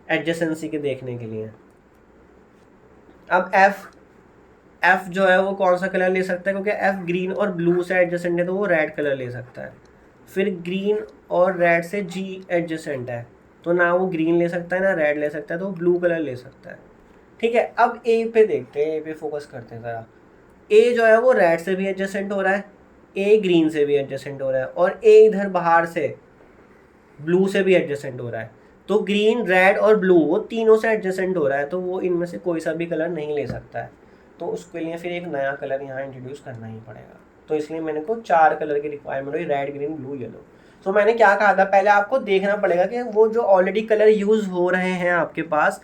Speaker 1: एडजेसेंसी के देखने के लिए। अब एफ जो है वो कौन सा कलर ले सकता है, क्योंकि एफ ग्रीन और ब्लू से एडजेसेंट है, तो वो रेड कलर ले सकता है। फिर ग्रीन और रेड से जी एडजेसेंट है, तो ना वो ग्रीन ले सकता है ना रेड ले सकता है, तो ब्लू कलर ले सकता है, ठीक है। अब ए पे देखते हैं, ए पे फोकस करते हैं ज़रा। ए जो है वो रेड से भी एडजेसेंट हो रहा है, ए ग्रीन से भी एडजेसेंट हो रहा है, और ए इधर बाहर से ब्लू से भी एडजेसेंट हो रहा है, तो ग्रीन रेड और ब्लू वो तीनों से एडजेसेंट हो रहा है, तो वो इनमें से कोई सा भी कलर नहीं ले सकता है, तो उसके लिए फिर एक नया कलर यहाँ इंट्रोड्यूस करना ही पड़ेगा। तो इसलिए मैंने को 4 कलर की रिक्वायरमेंट हुई, रेड ग्रीन ब्लू येलो। तो मैंने क्या कहा था, पहले आपको देखना पड़ेगा कि वो जो ऑलरेडी कलर यूज़ हो रहे हैं आपके पास,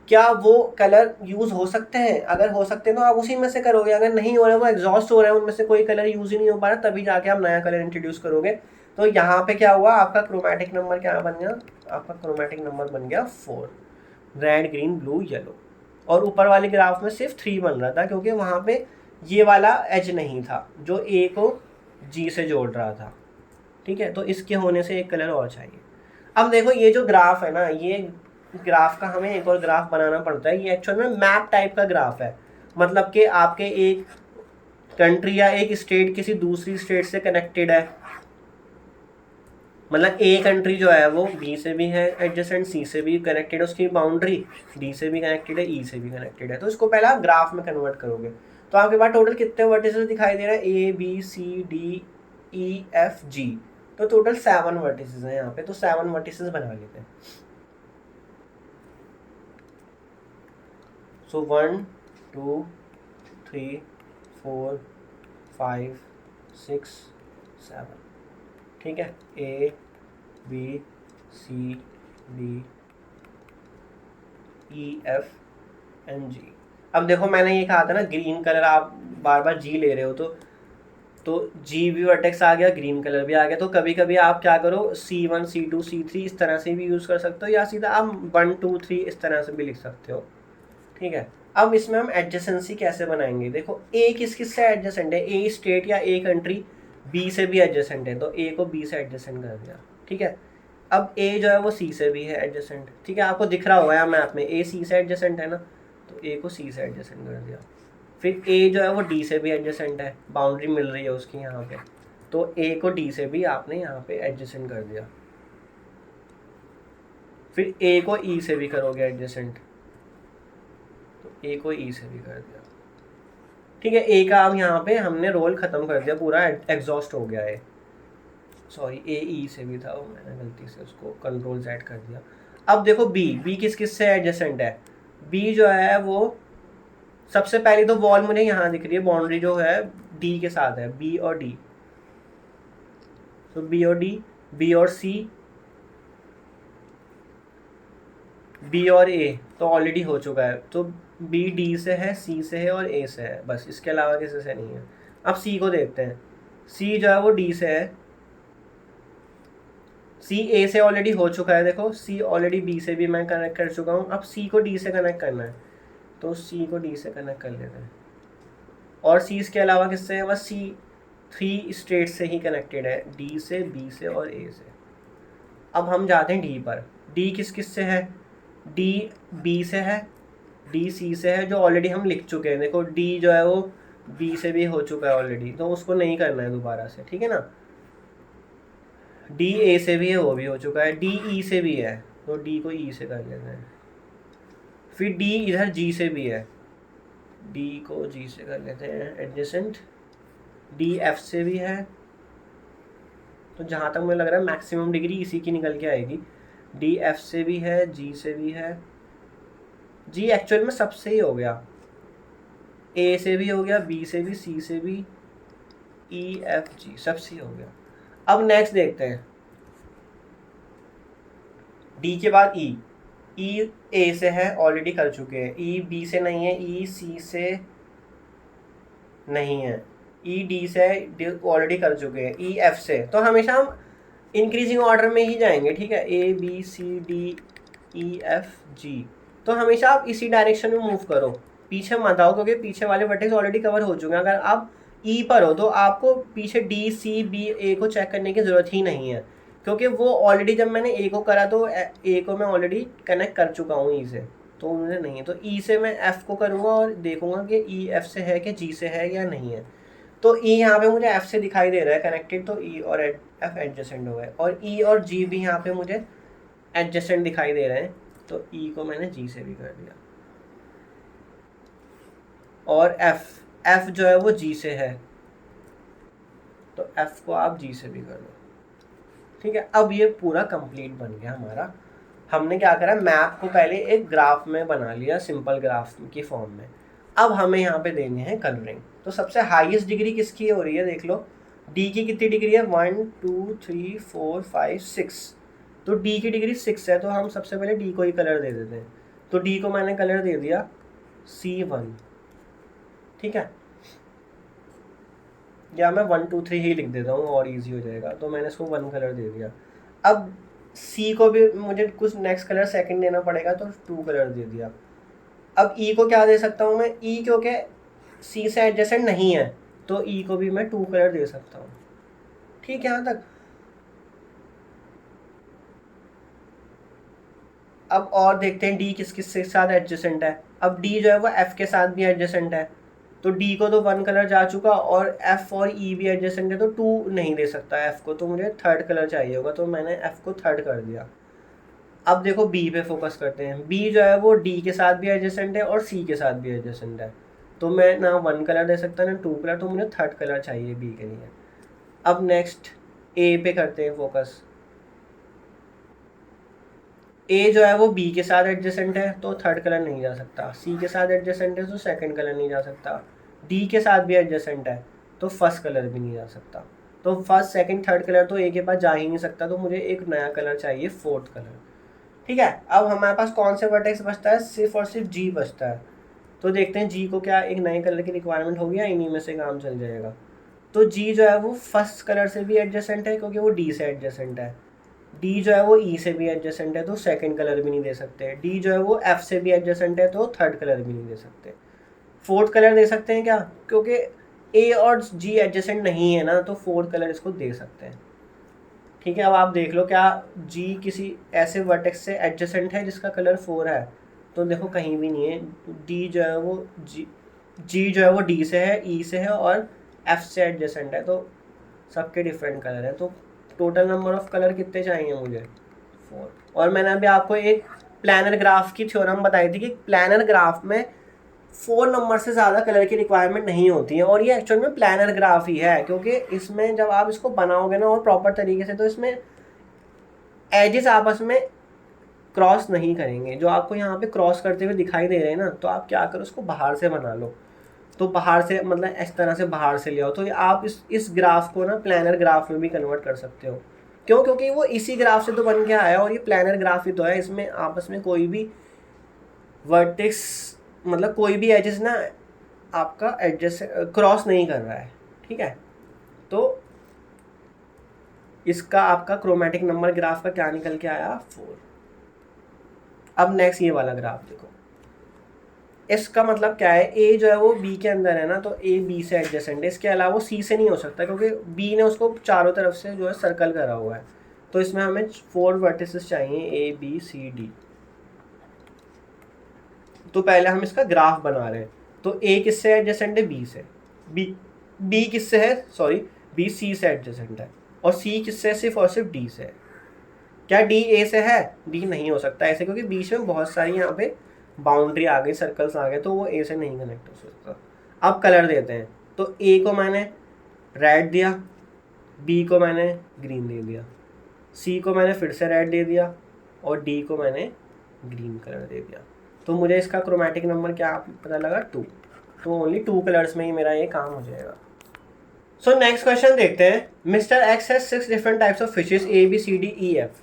Speaker 1: क्या वो कलर यूज़ हो सकते हैं? अगर हो सकते हैं तो आप उसी में से करोगे, अगर नहीं हो रहे, वो एग्जॉस्ट हो रहे हैं, उनमें से कोई कलर यूज़ ही नहीं हो पा रहा, तभी जाके आप नया कलर इंट्रोड्यूस करोगे। तो यहाँ पे क्या हुआ, आपका क्रोमैटिक नंबर क्या बन गया, आपका क्रोमैटिक नंबर बन गया 4, रेड ग्रीन ब्लू येलो। और ऊपर वाले ग्राफ में सिर्फ 3 बन रहा था क्योंकि वहाँ पे ये वाला एज नहीं था जो ए को जी से जोड़ रहा था, ठीक है। तो इसके होने से एक कलर और चाहिए। अब देखो ये जो ग्राफ है ना, ये ग्राफ का हमें एक और ग्राफ बनाना पड़ता है। ये एक्चुअल में मैप टाइप का ग्राफ है, मतलब कि आपके एक कंट्री या एक स्टेट किसी दूसरी स्टेट से कनेक्टेड है। मतलब ए कंट्री जो है वो बी से भी है एडजेसेंट, सी से भी कनेक्टेड है, उसकी बाउंड्री डी से भी कनेक्टेड है, ई से भी कनेक्टेड है। तो इसको पहले आप ग्राफ में कन्वर्ट करोगे। तो आपके पास टोटल कितने वर्टिसेस दिखाई दे रहे हैं, A B C D E F G. तो टोटल 7 वर्टिसेस हैं यहाँ पे। तो 7 वर्टिसेस बना लेते हैं। सो 1 2 3 4 5 6 7, ठीक है। A B C D E F and G. अब देखो मैंने ये कहा था ना, ग्रीन कलर आप बार बार जी ले रहे हो, तो जी भी वर्टेक्स आ गया, ग्रीन कलर भी आ गया। तो कभी कभी आप क्या करो, C1 C2 C3 इस तरह से भी यूज़ कर सकते हो, या सीधा आप 1 2 3 इस तरह से भी लिख सकते हो, ठीक है। अब इसमें हम एडजेसेंसी कैसे बनाएंगे, देखो ए किस से एडजेसेंट है, ए स्टेट या ए कंट्री बी से भी एडजेसेंट है, तो ए को बी से एडजेसेंट कर दिया, ठीक है। अब ए जो है वो सी से भी है एडजेसेंट, ठीक है। आपको दिख रहा होगा यहाँ मैप में ए सी से एडजेसेंट है ना, तो ए को सी से एडजेसेंट कर दिया। फिर ए जो है वो डी से भी एडजेसेंट है, बाउंड्री मिल रही है उसकी यहाँ पे, तो ए को डी से भी आपने यहाँ पे एडजेसेंट कर दिया। फिर ए को ई से भी करोगे एडजेसेंट, तो ए को ई से भी कर दिया, ठीक है। ए का अब यहाँ पे हमने रोल ख़त्म कर दिया, पूरा एग्जॉस्ट हो गया है। सॉरी ए ई से भी था, वो मैंने गलती से उसको कंट्रोल Z कर दिया। अब देखो बी किस से एडजेसेंट है, बी जो है वो सबसे पहले तो वॉल मुझे यहाँ दिख रही है, बाउंड्री जो है डी के साथ है, बी और डी। तो बी और डी, बी और सी, बी और ए तो ऑलरेडी हो चुका है। तो बी डी से है, सी से है और ए से है, बस इसके अलावा किसी से नहीं है। अब सी को देखते हैं, सी जो है वो डी से है, सी ए से ऑलरेडी हो चुका है, देखो सी ऑलरेडी बी से भी मैं कनेक्ट कर चुका हूँ। अब सी को डी से कनेक्ट करना है, तो सी को डी से कनेक्ट कर लेते हैं। और सी इसके अलावा किससे है, बस सी 3 स्टेट से ही कनेक्टेड है, डी से, बी से और ए से। अब हम जाते हैं डी पर, डी किस से है, डी बी से है, डी सी से है, जो ऑलरेडी हम लिख चुके हैं। देखो डी जो है वो बी से भी हो चुका है ऑलरेडी, तो उसको नहीं करना है दोबारा से, ठीक है ना। डी ए से भी है, वो भी हो चुका है। डी ई से भी है, तो डी को ई से कर लेते हैं। फिर डी इधर जी से भी है, डी को जी से कर लेते हैं एडजेसेंट। डी एफ से भी है, तो जहाँ तक मुझे लग रहा है मैक्सिमम डिग्री इसी की निकल के आएगी। डी एफ से भी है, जी से भी है, जी एक्चुअल में सबसे ही हो गया, ए से भी हो गया, बी से भी, सी से भी, ई एफ जी सबसे ही हो गया। अब नेक्स्ट देखते हैं, डी के बाद ई, ई ए से है, ऑलरेडी कर चुके हैं। ई बी से नहीं है, ई सी से नहीं है, ई डी से ऑलरेडी कर चुके हैं। ई एफ से, तो हमेशा हम इंक्रीजिंग ऑर्डर में ही जाएंगे, ठीक है। A B C D E F G, तो हमेशा आप इसी डायरेक्शन में मूव करो, पीछे मत आओ, क्योंकि पीछे वाले वर्टेक्स ऑलरेडी कवर हो चुके हैं। अगर आप ई पर हो तो आपको पीछे डी सी बी ए को चेक करने की ज़रूरत ही नहीं है, क्योंकि वो ऑलरेडी जब मैंने ए को करा तो ए को मैं ऑलरेडी कनेक्ट कर चुका हूँ ई से, तो मुझे नहीं है। तो ई से मैं एफ़ को करूँगा और देखूँगा कि ई एफ़ से है कि जी से है या नहीं है। तो ई यहाँ पे मुझे एफ़ से दिखाई दे रहा है कनेक्टेड, तो ई और एफ़ एडजेसेंट हो गए, और ई और जी भी यहाँ पे मुझे एडजेसेंट दिखाई दे रहे हैं, तो ई को मैंने जी से भी कर दिया। और एफ़ जो है वो जी से है, तो एफ़ को आप जी से भी कर दो, ठीक है। अब ये पूरा कंप्लीट बन गया हमारा। हमने क्या करा, मैप को पहले एक ग्राफ में बना लिया, सिंपल ग्राफ की फॉर्म में। अब हमें यहाँ पे देने हैं कलरिंग। तो सबसे हाईएस्ट डिग्री किसकी हो रही है, देख लो डी की कितनी डिग्री है, 1 2 3 4 5 6, तो डी की डिग्री 6 है, तो हम सबसे पहले डी को ही कलर दे देते हैं। तो डी को मैंने कलर दे दिया C1, ठीक है, या मैं 1 2 3 ही लिख देता हूँ और इजी हो जाएगा। तो मैंने इसको 1 कलर दे दिया। अब सी को भी मुझे कुछ नेक्स्ट कलर सेकंड देना पड़ेगा, तो 2 कलर दे दिया। अब ई को क्या दे सकता हूँ मैं, ई क्योंकि सी से एडजेसेंट नहीं है तो ई को भी मैं 2 कलर दे सकता हूँ, ठीक है यहाँ तक। अब और देखते हैं डी किस किस के साथ एडजेसेंट है। अब डी जो है वो एफ के साथ भी एडजेसेंट है, तो डी को तो 1 कलर जा चुका, और एफ और ई भी एडजेसेंट है तो 2 नहीं दे सकता एफ को, तो मुझे 3rd कलर चाहिए होगा, तो मैंने एफ को 3rd कर दिया। अब देखो बी पे फोकस करते हैं। बी जो है वो डी के साथ भी एडजेसेंट है और सी के साथ भी एडजेसेंट है, तो मैं ना 1 कलर दे सकता ना 2 कलर, तो मुझे 3rd कलर चाहिए बी के लिए। अब नेक्स्ट ए पे करते हैं फोकस। ए जो है वो बी के साथ एडजेसेंट है तो 3rd कलर नहीं जा सकता, सी के साथ एडजेसेंट है तो 2nd कलर नहीं जा सकता, डी के साथ भी एडजेसेंट है तो 1st कलर भी नहीं जा सकता। तो 1st 2nd 3rd कलर तो ए के पास जा ही नहीं सकता, तो मुझे एक नया कलर चाहिए 4th कलर, ठीक है। अब हमारे पास कौन से वर्टेक्स बचता है, सिर्फ और सिर्फ जी बचता है। तो देखते हैं जी को क्या एक नए कलर की रिक्वायरमेंट होगी या इन्हीं में से काम चल जाएगा। तो जी जो है वो 1st कलर से भी एडजेसेंट है क्योंकि वो डी से एडजेसेंट है, डी जो है वो ई से भी एडजेसेंट है तो 2nd कलर भी नहीं दे सकते, डी जो है वो एफ से भी एडजेसेंट है तो 3rd कलर भी नहीं दे सकते। 4th कलर दे सकते हैं क्या, क्योंकि ए और जी एडजेसेंट नहीं है ना, तो 4th कलर इसको दे सकते हैं, ठीक है। अब आप देख लो क्या जी किसी ऐसे वर्टेक्स से एडजेसेंट है जिसका कलर 4 है, तो देखो कहीं भी नहीं है। डी जो है वो जी जो है वो डी से है, ई से है और एफ से एडजेसेंट है, तो सबके डिफरेंट कलर है। तो टोटल नंबर ऑफ कलर कितने चाहिए मुझे, 4। और मैंने अभी आपको एक प्लानर ग्राफ की थ्योरम बताई थी कि प्लानर ग्राफ में 4 नंबर से ज़्यादा कलर की रिक्वायरमेंट नहीं होती है, और ये एक्चुअल में प्लानर ग्राफ ही है, क्योंकि इसमें जब आप इसको बनाओगे ना और प्रॉपर तरीके से, तो इसमें एजेस आपस में क्रॉस नहीं करेंगे। जो आपको यहाँ पे क्रॉस करते हुए दिखाई दे रहे हैं ना, तो आप क्या करो उसको बाहर से बना लो, तो बाहर से मतलब इस तरह से बाहर से ले आओ, तो आप इस ग्राफ को ना प्लानर ग्राफ में भी कन्वर्ट कर सकते हो। क्यों, क्योंकि वो इसी ग्राफ से तो बन के आया और ये प्लानर ग्राफ ही तो है, इसमें आपस में कोई भी वर्टेक्स मतलब कोई भी एजेस ना आपका एडजस्ट क्रॉस नहीं कर रहा है, ठीक है। तो इसका आपका क्रोमेटिक नंबर ग्राफ का क्या निकल के आया, 4। अब नेक्स्ट ये वाला ग्राफ देखो, इसका मतलब क्या है, ए जो है वो बी के अंदर है ना, तो ए बी से एडजेसेंट है, इसके अलावा वो सी से नहीं हो सकता क्योंकि बी ने उसको चारों तरफ से जो है सर्कल करा हुआ है। तो इसमें हमें 4 वर्टिसेस चाहिए, ए बी सी डी। तो पहले हम इसका ग्राफ बना रहे हैं, तो ए किससे एडजेसेंट है, बी से, बी किससे है, सॉरी बी सी से एडजेसेंट है, और सी किससे सिर्फ और सिर्फ डी से है। क्या डी ए से है, डी नहीं हो सकता ऐसे, क्योंकि बीच में बहुत सारी यहाँ पे बाउंड्री आ गई, सर्कल्स आ गए, तो वो ए से नहीं कनेक्ट हो सकता। अब कलर देते हैं, तो ए को मैंने रेड दिया, बी को मैंने ग्रीन दे दिया, सी को मैंने फिर से रेड दे दिया, और डी को मैंने ग्रीन कलर दे दिया। तो मुझे इसका क्रोमेटिक नंबर क्या पता लगा, 2। तो ओनली 2 कलर्स में ही मेरा ये काम हो जाएगा। सो नेक्स्ट क्वेश्चन देखते हैं। Mister X has 6 different types of fishes, A B C D E F,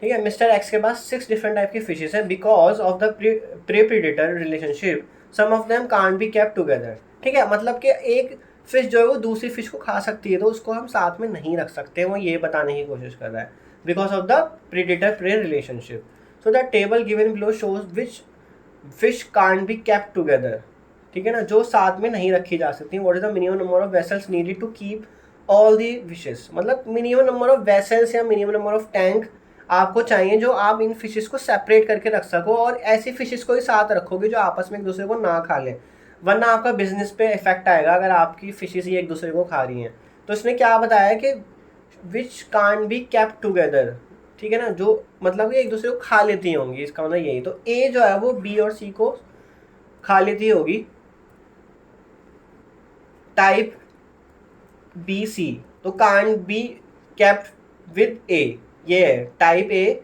Speaker 1: ठीक है। मिस्टर एक्स के पास 6 डिफरेंट टाइप की फिशेस है। Because of the pre predator relationship some of them can't be kept together, ठीक है। मतलब कि एक फिश जो है वो दूसरी फिश को खा सकती है, तो उसको हम साथ में नहीं रख सकते, वो ये बताने की कोशिश कर रहा है। Because of the predator pray relationship, so the table given below shows which fish can't be kept together, ठीक है ना, जो साथ में नहीं रखी जा सकती। What is the minimum number of vessels needed to keep all the fishes, मतलब मिनिमम नंबर ऑफ वेसल्स या मिनिमम नंबर ऑफ टैंक आपको चाहिए जो आप इन फिशेस को सेपरेट करके रख सको, और ऐसी फिशेस को ही साथ रखोगे जो आपस में एक दूसरे को ना खा लें, वरना आपका बिजनेस पे इफेक्ट आएगा अगर आपकी फिशेस ही एक दूसरे को खा रही हैं। तो इसने क्या बताया कि which can't be kept together, ठीक है ना, जो मतलब कि एक दूसरे को खा लेती होंगी, इसका मतलब यही। तो ए जो है वो बी और सी को खा लेती होगी, टाइप बी सी, तो कांट बी केप्ट विद ए, ये है टाइप ए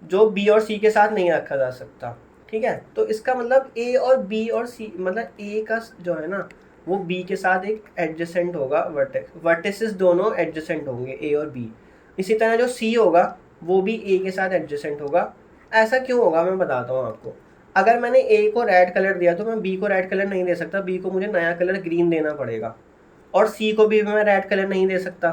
Speaker 1: जो बी और सी के साथ नहीं रखा जा सकता, ठीक है। तो इसका मतलब ए और बी और सी, मतलब ए का जो है ना वो बी के साथ एक एडजेसेंट होगा वर्टेक्स, वर्टिसेस दोनों एडजेसेंट होंगे ए और बी। इसी तरह जो सी होगा वो भी ए के साथ एडजेसेंट होगा, ऐसा क्यों होगा मैं बताता हूँ आपको। अगर मैंने ए को रेड कलर दिया तो मैं बी को रेड कलर नहीं दे सकता, बी को मुझे नया कलर ग्रीन देना पड़ेगा। और सी को भी मैं रेड कलर नहीं दे सकता,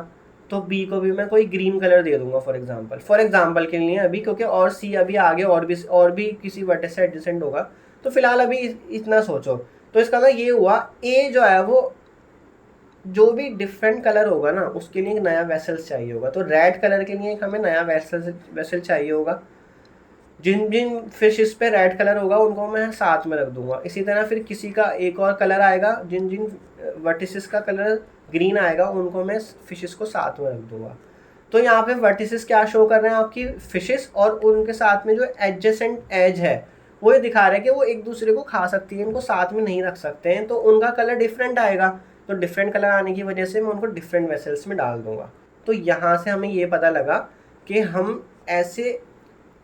Speaker 1: तो बी को भी मैं कोई ग्रीन कलर दे दूंगा फॉर एग्जांपल के लिए अभी, क्योंकि और सी अभी आगे और भी किसी वर्टेक्स से एडजेसेंट होगा। तो फिलहाल अभी इतना सोचो। तो इसका मतलब ये हुआ ए जो है वो जो भी डिफरेंट कलर होगा ना उसके लिए एक नया वेसल्स चाहिए होगा। तो रेड कलर के लिए हमें नया वेसल चाहिए होगा। जिन जिन फिशेस पे रेड कलर होगा उनको मैं साथ में रख दूंगा। इसी तरह फिर किसी का एक और कलर आएगा, जिन जिन वर्टिसेस का कलर ग्रीन आएगा उनको मैं फिशेस को साथ में रख दूंगा। तो यहाँ पे वर्टिसेस क्या शो कर रहे हैं आपकी फिशेस, और उनके साथ में जो एडजेसेंट एज है वो ये दिखा रहा है कि वो एक दूसरे को खा सकती है, इनको साथ में नहीं रख सकते हैं, तो उनका कलर डिफरेंट आएगा। तो डिफरेंट कलर आने की वजह से मैं उनको डिफरेंट वेसल्स में डाल दूंगा। तो यहाँ से हमें ये पता लगा कि हम ऐसे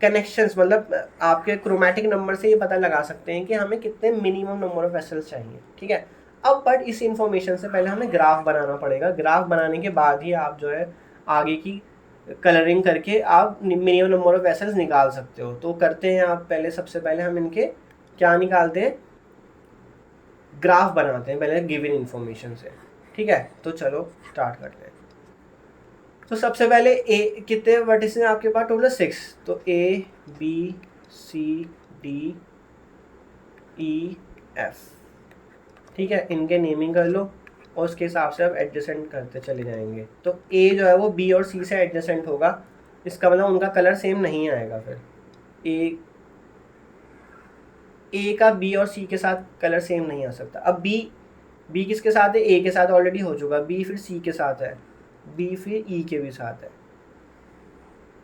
Speaker 1: कनेक्शंस मतलब आपके क्रोमैटिक नंबर से ये पता लगा सकते हैं कि हमें कितने मिनिमम नंबर ऑफ वेसल्स चाहिए। ठीक है, अब बट इस इंफॉर्मेशन से पहले हमें ग्राफ बनाना पड़ेगा। ग्राफ बनाने के बाद ही आप जो है आगे की कलरिंग करके आप मिनिमम नंबर ऑफ वेसल्स निकाल सकते हो। तो करते हैं आप पहले, सबसे पहले हम इनके क्या निकालते हैं, ग्राफ बनाते हैं पहले गिवन इंफॉर्मेशन से। ठीक है, तो चलो स्टार्ट करते हैं। तो सबसे पहले ए कितने वर्टिसेस हैं आपके पास, टोटल 6। तो A B C D E F. ठीक है, इनके नेमिंग कर लो और उसके हिसाब से आप एडजेसेंट करते चले जाएंगे। तो ए जो है वो बी और सी से एडजेसेंट होगा, इसका मतलब उनका कलर सेम नहीं आएगा। फिर ए का बी और सी के साथ कलर सेम नहीं आ सकता। अब बी किसके साथ है, ए के साथ ऑलरेडी हो चुका, बी फिर सी के साथ है, बी फिर ई के भी साथ है।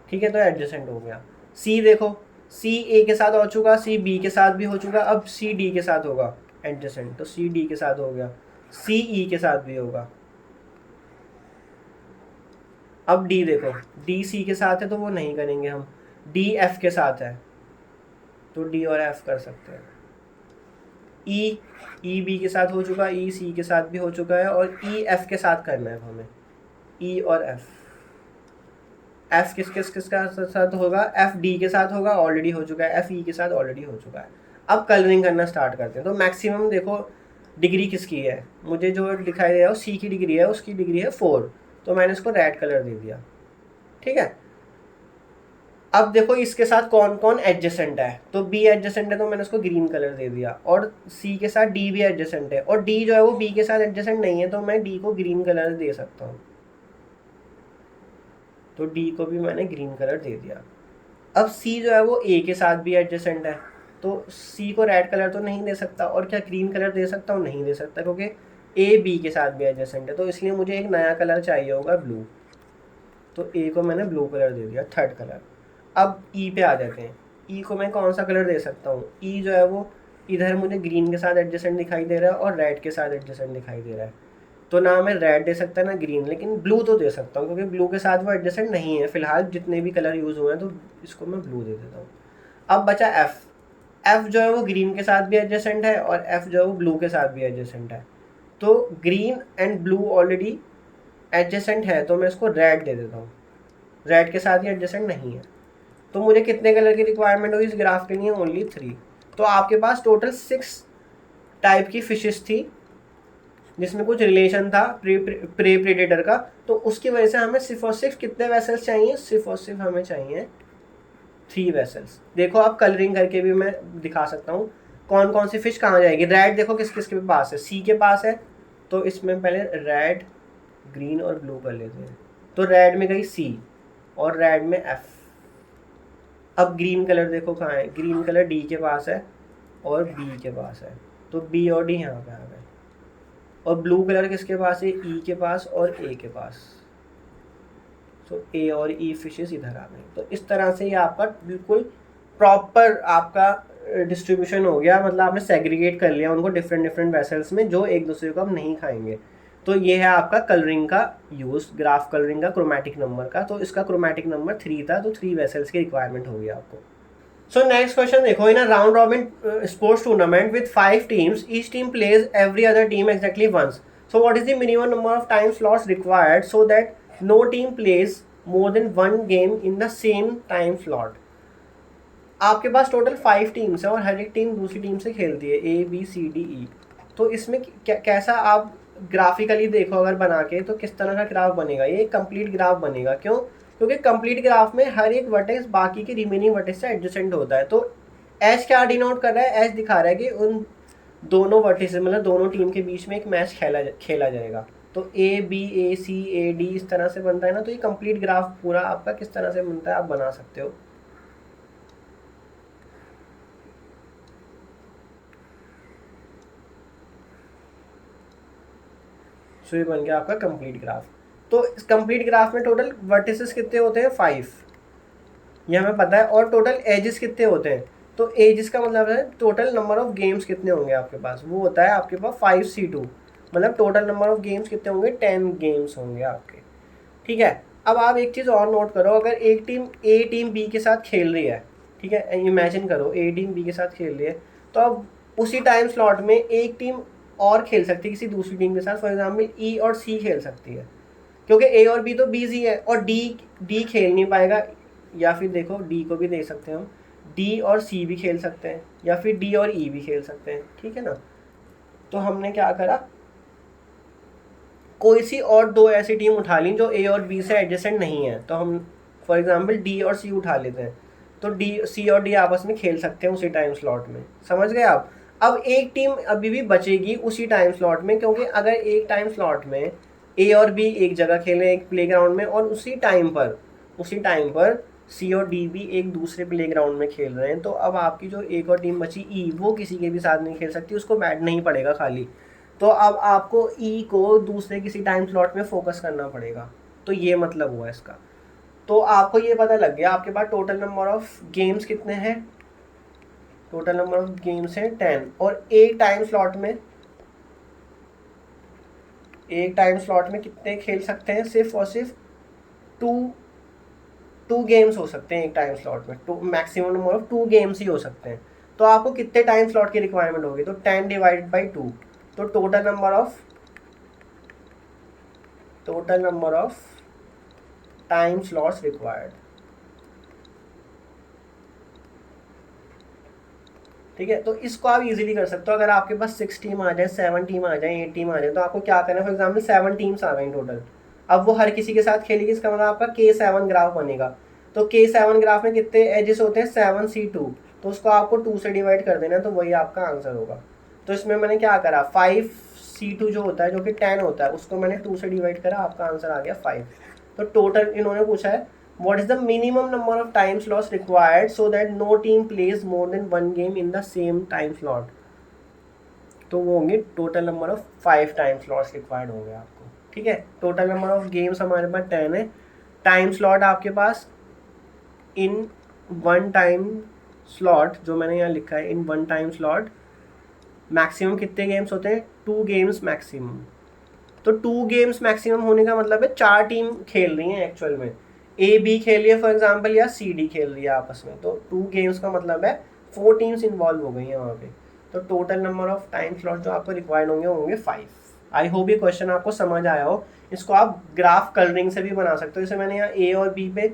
Speaker 1: ठीक है, तो एडजेसेंट हो गया। सी देखो, सी ए के साथ हो चुका, सी बी के साथ भी हो चुका, अब सी डी के साथ होगा एडजेसेंट, तो सी डी के साथ हो गया, सी ई के साथ भी होगा। अब डी देखो, डी सी के साथ है तो वो नहीं करेंगे हम, डी एफ के साथ है तो डी और एफ कर सकते हैं। ई बी के साथ हो चुका, ई सी के साथ भी हो चुका है, और ई एफ के साथ करना है हमें, ई और एफ। एफ किसके साथ होगा, एफ डी के साथ होगा, ऑलरेडी हो चुका है, एफ ई के साथ ऑलरेडी हो चुका है। अब कलरिंग करना स्टार्ट करते हैं। तो मैक्सिमम देखो डिग्री किसकी है, मुझे जो दिखाई दे रहा है सी की डिग्री है, उसकी डिग्री है 4, तो मैंने इसको रेड कलर दे दिया। ठीक है, अब देखो इसके साथ कौन कौन एडजेसेंट है, तो बी एडजेसेंट है तो मैंने उसको ग्रीन कलर दे दिया, और सी के साथ डी भी एडजेसेंट है, और डी जो है वो बी के साथ एडजेसेंट नहीं है तो मैं डी को ग्रीन कलर दे सकता हूँ, तो डी को भी मैंने ग्रीन कलर दे दिया। अब सी जो है वो ए के साथ भी एडजेसेंट है, तो सी को रेड कलर तो नहीं दे सकता, और क्या ग्रीन कलर दे सकता हूँ, नहीं दे सकता, क्योंकि ए बी के साथ भी एडजेसेंट है, तो इसलिए मुझे एक नया कलर चाहिए होगा ब्लू, तो ए को मैंने ब्लू कलर दे दिया, थर्ड कलर। अब ई पे आ जाते हैं, ई को मैं कौन सा कलर दे सकता हूँ, ई जो है वो इधर मुझे ग्रीन के साथ एडजेसेंट दिखाई दे रहा है और रेड के साथ एडजेसेंट दिखाई दे रहा है, तो ना मैं रेड दे सकता ना ग्रीन, लेकिन ब्लू तो दे सकता हूँ क्योंकि ब्लू के साथ वो एडजेसेंट नहीं है फिलहाल, जितने भी कलर यूज़ हुए हैं, तो इसको मैं ब्लू दे देता हूँ। अब बचा एफ, एफ जो है वो ग्रीन के साथ भी एडजेसेंट है और एफ जो है वो ब्लू के साथ भी एडजेसेंट है, तो green and blue already adjacent है, तो मैं इसको रेड दे देता हूँ, रेड के साथ ही एडजेसेंट नहीं है। तो मुझे कितने कलर की रिक्वायरमेंट होगी इस ग्राफ के लिए, ओनली 3। तो आपके पास टोटल 6 टाइप की फिशेस थी जिसमें कुछ रिलेशन था प्रे प्रेडेटर का, तो उसकी वजह से हमें सिर्फ और सिर्फ कितने वेसल्स चाहिए, सिर्फ और सिर्फ हमें चाहिए 3 वेसल्स। देखो आप कलरिंग करके भी मैं दिखा सकता हूँ कौन कौन सी फिश कहाँ जाएगी। रेड देखो किस किस के पास है, सी के पास है, तो इसमें पहले रेड ग्रीन और ब्लू कर लेते हैं, तो रेड में गई सी और रेड में एफ। अब ग्रीन कलर देखो कहाँ है, ग्रीन कलर डी के पास है और बी के पास है, तो बी और डी यहाँ पे आ गए, और ब्लू कलर किसके पास है, ई के पास और ए के पास, तो ए और ई फिशेस इधर आ गई। तो इस तरह से ये आपका बिल्कुल प्रॉपर आपका डिस्ट्रीब्यूशन हो गया, मतलब आपने सेग्रीगेट कर लिया उनको डिफरेंट डिफरेंट वेसल्स में जो एक दूसरे को अब नहीं खाएंगे। तो ये है आपका कलरिंग का यूज़, ग्राफ कलरिंग का क्रोमैटिक नंबर का। तो इसका क्रोमैटिक नंबर 3 था, तो 3 वेसल्स की रिक्वायरमेंट होगी आपको। सो नेक्स्ट क्वेश्चन देखो, in a round robin sports tournament with 5 teams, each team plays every other team exactly once, so what is the minimum number of time slots required so that no team plays more than 1 game in the same time slot. आपके पास total 5 teams है और हर एक team दूसरी team से खेलती है, A B C D E। तो इसमें कैसा आप ग्राफिकली देखो अगर बना के तो किस तरह का ग्राफ बनेगा, ये कंप्लीट ग्राफ बनेगा। क्यों? क्योंकि कंप्लीट ग्राफ में हर एक वर्टेक्स बाकी के रिमेनिंग वर्टेक्स से एडजेसेंट होता है। तो एच क्या डिनोट कर रहा है? एच दिखा रहा है कि उन दोनों वर्टिसेस मतलब दोनों टीम के बीच में एक मैच खेला जाएगा। तो A B A C A D इस तरह से बनता है ना। तो ये कंप्लीट ग्राफ पूरा आपका किस तरह से बनता है आप बना सकते हो। सो ये बन गया आपका कंप्लीट ग्राफ। तो इस कंप्लीट ग्राफ में टोटल वर्टिसेस कितने होते हैं? 5, ये हमें पता है। और टोटल एजेस कितने होते हैं? तो एजेस का मतलब है टोटल नंबर ऑफ गेम्स कितने होंगे आपके पास, वो होता है आपके पास 5C2। मतलब टोटल नंबर ऑफ गेम्स कितने होंगे? 10 गेम्स होंगे आपके। ठीक है। अब आप एक चीज़ और नोट करो, अगर एक टीम ए टीम बी के साथ खेल रही है, ठीक है, इमेजिन करो ए टीम बी के साथ खेल रही है, तो अब उसी टाइम स्लॉट में एक टीम और खेल सकती है किसी दूसरी टीम के साथ। फॉर एग्जाम्पल ई और सी खेल सकती है, क्योंकि ए और बी तो बिजी है और डी डी खेल नहीं पाएगा। या फिर देखो डी को भी दे सकते हैं हम, डी और सी भी खेल सकते हैं, या फिर डी और ई भी खेल सकते हैं। ठीक है ना। तो हमने क्या करा, कोई सी और दो ऐसी टीम उठा ली जो ए और बी से एडजेसेंट नहीं है। तो हम फॉर एग्जांपल डी और सी उठा लेते हैं, तो डी सी और डी आपस में खेल सकते हैं उसी टाइम स्लॉट में। समझ गए आप? अब एक टीम अभी भी बचेगी उसी टाइम स्लॉट में, क्योंकि अगर एक टाइम स्लॉट में ए और बी एक जगह खेलें एक प्लेग्राउंड में, और उसी टाइम पर सी और डी भी एक दूसरे प्लेग्राउंड में खेल रहे हैं, तो अब आपकी जो एक और टीम बची ई, वो किसी के भी साथ नहीं खेल सकती, उसको बैट नहीं पड़ेगा खाली। तो अब आपको ई को दूसरे किसी टाइम स्लॉट में फोकस करना पड़ेगा। तो ये मतलब हुआ इसका। तो आपको ये पता लग गया आपके पास टोटल नंबर ऑफ गेम्स कितने हैं। टोटल नंबर ऑफ गेम्स हैं 10, और एक टाइम स्लॉट में कितने खेल सकते हैं? सिर्फ और सिर्फ टू गेम्स हो सकते हैं एक टाइम स्लॉट में। To maximum number of 2 games ही हो सकते हैं। तो आपको कितने टाइम स्लॉट की रिक्वायरमेंट होगी? तो 10 डिवाइडेड बाई 2। तो total number of time slots required. ठीक है। तो इसको आप इजीली कर सकते हो। अगर आपके पास 6 टीम आ जाए, 7 टीम आ जाए, 8 टीम आ जाए, तो आपको क्या करना है? फॉर एग्जाम्पल 7 टीम्स आ गई टोटल। अब वो हर किसी के साथ खेलेगी, इसका मतलब आपका K7 ग्राफ बनेगा। तो K7 ग्राफ में कितने एजेस होते हैं? 7C2। तो उसको आपको 2 से डिवाइड कर देना है, तो वही आपका आंसर होगा। तो इसमें मैंने क्या करा, 5C2 जो होता है, जो कि 10 होता है, उसको मैंने 2 से डिवाइड करा, आपका आंसर आ गया 5। तो टोटल इन्होंने पूछा है what is the minimum number of time slots required so that no team plays more than 1 game in the same time slot। तो वो होंगे total number of 5 time slots required होंगे आपको। ठीक है। टोटल नंबर ऑफ गेम्स हमारे पास 10 है। Time slot आपके पास इन 1 टाइम स्लॉट, जो मैंने यहाँ लिखा है, इन 1 टाइम स्लॉट मैक्सिमम कितने गेम्स होते हैं? 2 गेम्स मैक्सिमम। तो 2 गेम्स मैक्सिमम होने का मतलब है 4 टीम खेल रही हैं एक्चुअल में। ए बी खेल रही है फॉर एग्जाम्पल, या सी डी खेल रही है आपस में। तो 2 गेम्स का मतलब है 4 टीम्स इन्वॉल्व हो गई हैं वहाँ पे। तो total number of time slot जो आपको रिक्वायर्ड होंगे 5। आई होप ये क्वेश्चन आपको समझ आया हो। इसको आप ग्राफ कलरिंग से भी बना सकते हो। जैसे मैंने यहाँ ए और बी पे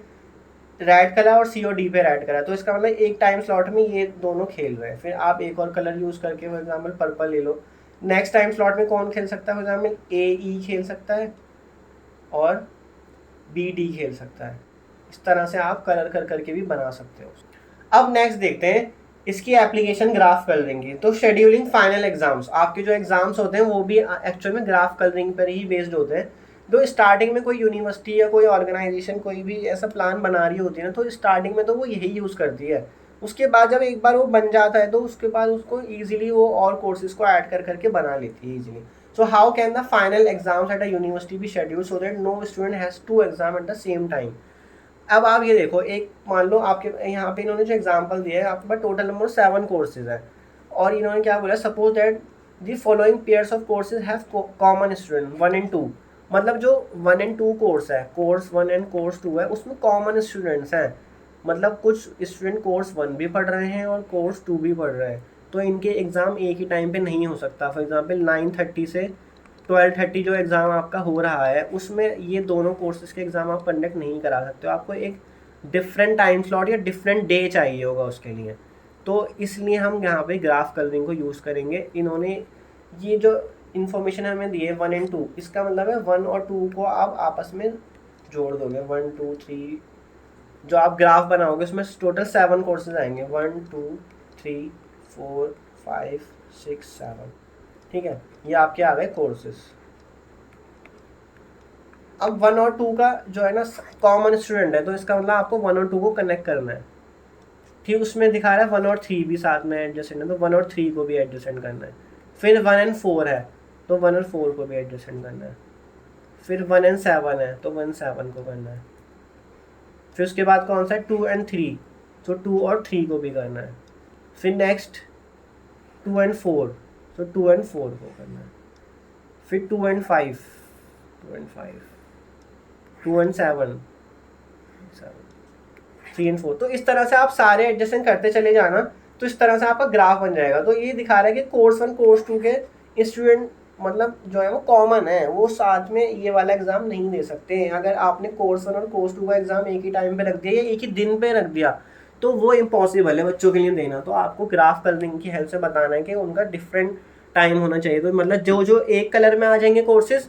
Speaker 1: रेड करा और सी और डी पे रेड करा, तो इसका मतलब एक टाइम स्लॉट में ये दोनों खेल रहे हैं। फिर आप एक और कलर यूज़ करके फॉर एग्जाम्पल पर्पल ले लो। नेक्स्ट टाइम स्लॉट में कौन खेल सकता है? फॉर एग्जाम्पल ए ई खेल सकता है और बी डी खेल सकता है। इस तरह से आप कलर कर करके भी बना सकते हो। अब नेक्स्ट देखते हैं इसकी एप्लीकेशन ग्राफ कलरिंग की। तो शेड्यूलिंग फाइनल एग्जाम्स, आपके जो एग्जाम्स होते हैं वो भी एक्चुअल में ग्राफ कलरिंग पर ही बेस्ड होते हैं। जो स्टार्टिंग में कोई यूनिवर्सिटी या कोई ऑर्गेनाइजेशन कोई भी ऐसा प्लान बना रही होती है ना, तो स्टार्टिंग में तो वो यही यूज़ करती है। उसके बाद जब एक बार वो बन जाता है तो उसके बाद उसको ईजिली वो और कोर्सेज को ऐड कर करके बना लेती है easily. So how can the final exams at a university be schedule so that no student has 2 exam at the same time. अब आप ये देखो, एक मान लो आपके यहाँ पे इन्होंने जो एग्जांपल दिया है, आपके पास टोटल नंबर 7 कोर्सेज है, और इन्होंने क्या बोला, suppose that the following pairs of courses have common student 1 and 2। मतलब जो 1 and 2 कोर्स है, कोर्स 1 and कोर्स 2 है, उसमें कॉमन स्टूडेंट्स हैं। मतलब कुछ स्टूडेंट कोर्स 1 भी पढ़ रहे हैं और कोर्स 2 भी पढ़ रहे हैं, तो इनके एग्ज़ाम एक ही टाइम पे नहीं हो सकता। फॉर एग्जांपल 9:30 से 12:30 जो एग्ज़ाम आपका हो रहा है, उसमें ये दोनों कोर्सेज़ के एग्ज़ाम आप कंडक्ट नहीं करा सकते हो। आपको एक डिफरेंट टाइम स्लॉट या डिफरेंट डे चाहिए होगा उसके लिए। तो इसलिए हम यहाँ पे ग्राफ कलरिंग को यूज़ करेंगे। इन्होंने ये जो इन्फॉर्मेशन हमें दी है 1 और 2, इसका मतलब है 1 और 2 को आप आपस में जोड़ दोगे, 1 2 3, जो आप ग्राफ बनाओगे उसमें टोटल 7 कोर्सेज आएंगे, 1 2 3 4 5 6 7। ठीक है, ये आपके आ गए कोर्सेज। अब 1 और 2 का जो है ना कॉमन स्टूडेंट है, तो इसका मतलब आपको 1 और 2 को कनेक्ट करना है। ठीक, उसमें दिखा रहा है 1 और 3 भी साथ में एडजेसेंट है, तो 1 और 3 को भी एडजेसेंट करना है। फिर 1 और 4 है, तो 1 और 4 को भी एडजेसेंट करना है। फिर 1 और 7 है, तो 1 7 को करना है। फिर उसके बाद कौन सा है 2 और 3, तो 2 और 3 को भी करना है। फिर नेक्स्ट 2 और 4, तो 2 और 4 को करना है। फिर 2 और 5, 2 और 5, 2 और 7, 3 और 4। तो इस तरह से आप सारे एडजस्टमेंट करते चले जाना, तो इस तरह से आपका ग्राफ बन जाएगा। तो ये दिखा रहा है कि कोर्स 1 कोर्स 2 के स्टूडेंट मतलब जो है वो कॉमन है, वो साथ में ये वाला एग्जाम नहीं दे सकते हैं। अगर आपने कोर्स 1 और कोर्स 2 का एग्जाम एक ही टाइम पे रख दिया या एक ही दिन पे रख दिया, तो वो इम्पॉसिबल है बच्चों के लिए देना। तो आपको ग्राफ कलरिंग की हेल्प से बताना है कि उनका डिफरेंट टाइम होना चाहिए। तो मतलब जो जो एक कलर में आ जाएंगे कोर्सेज,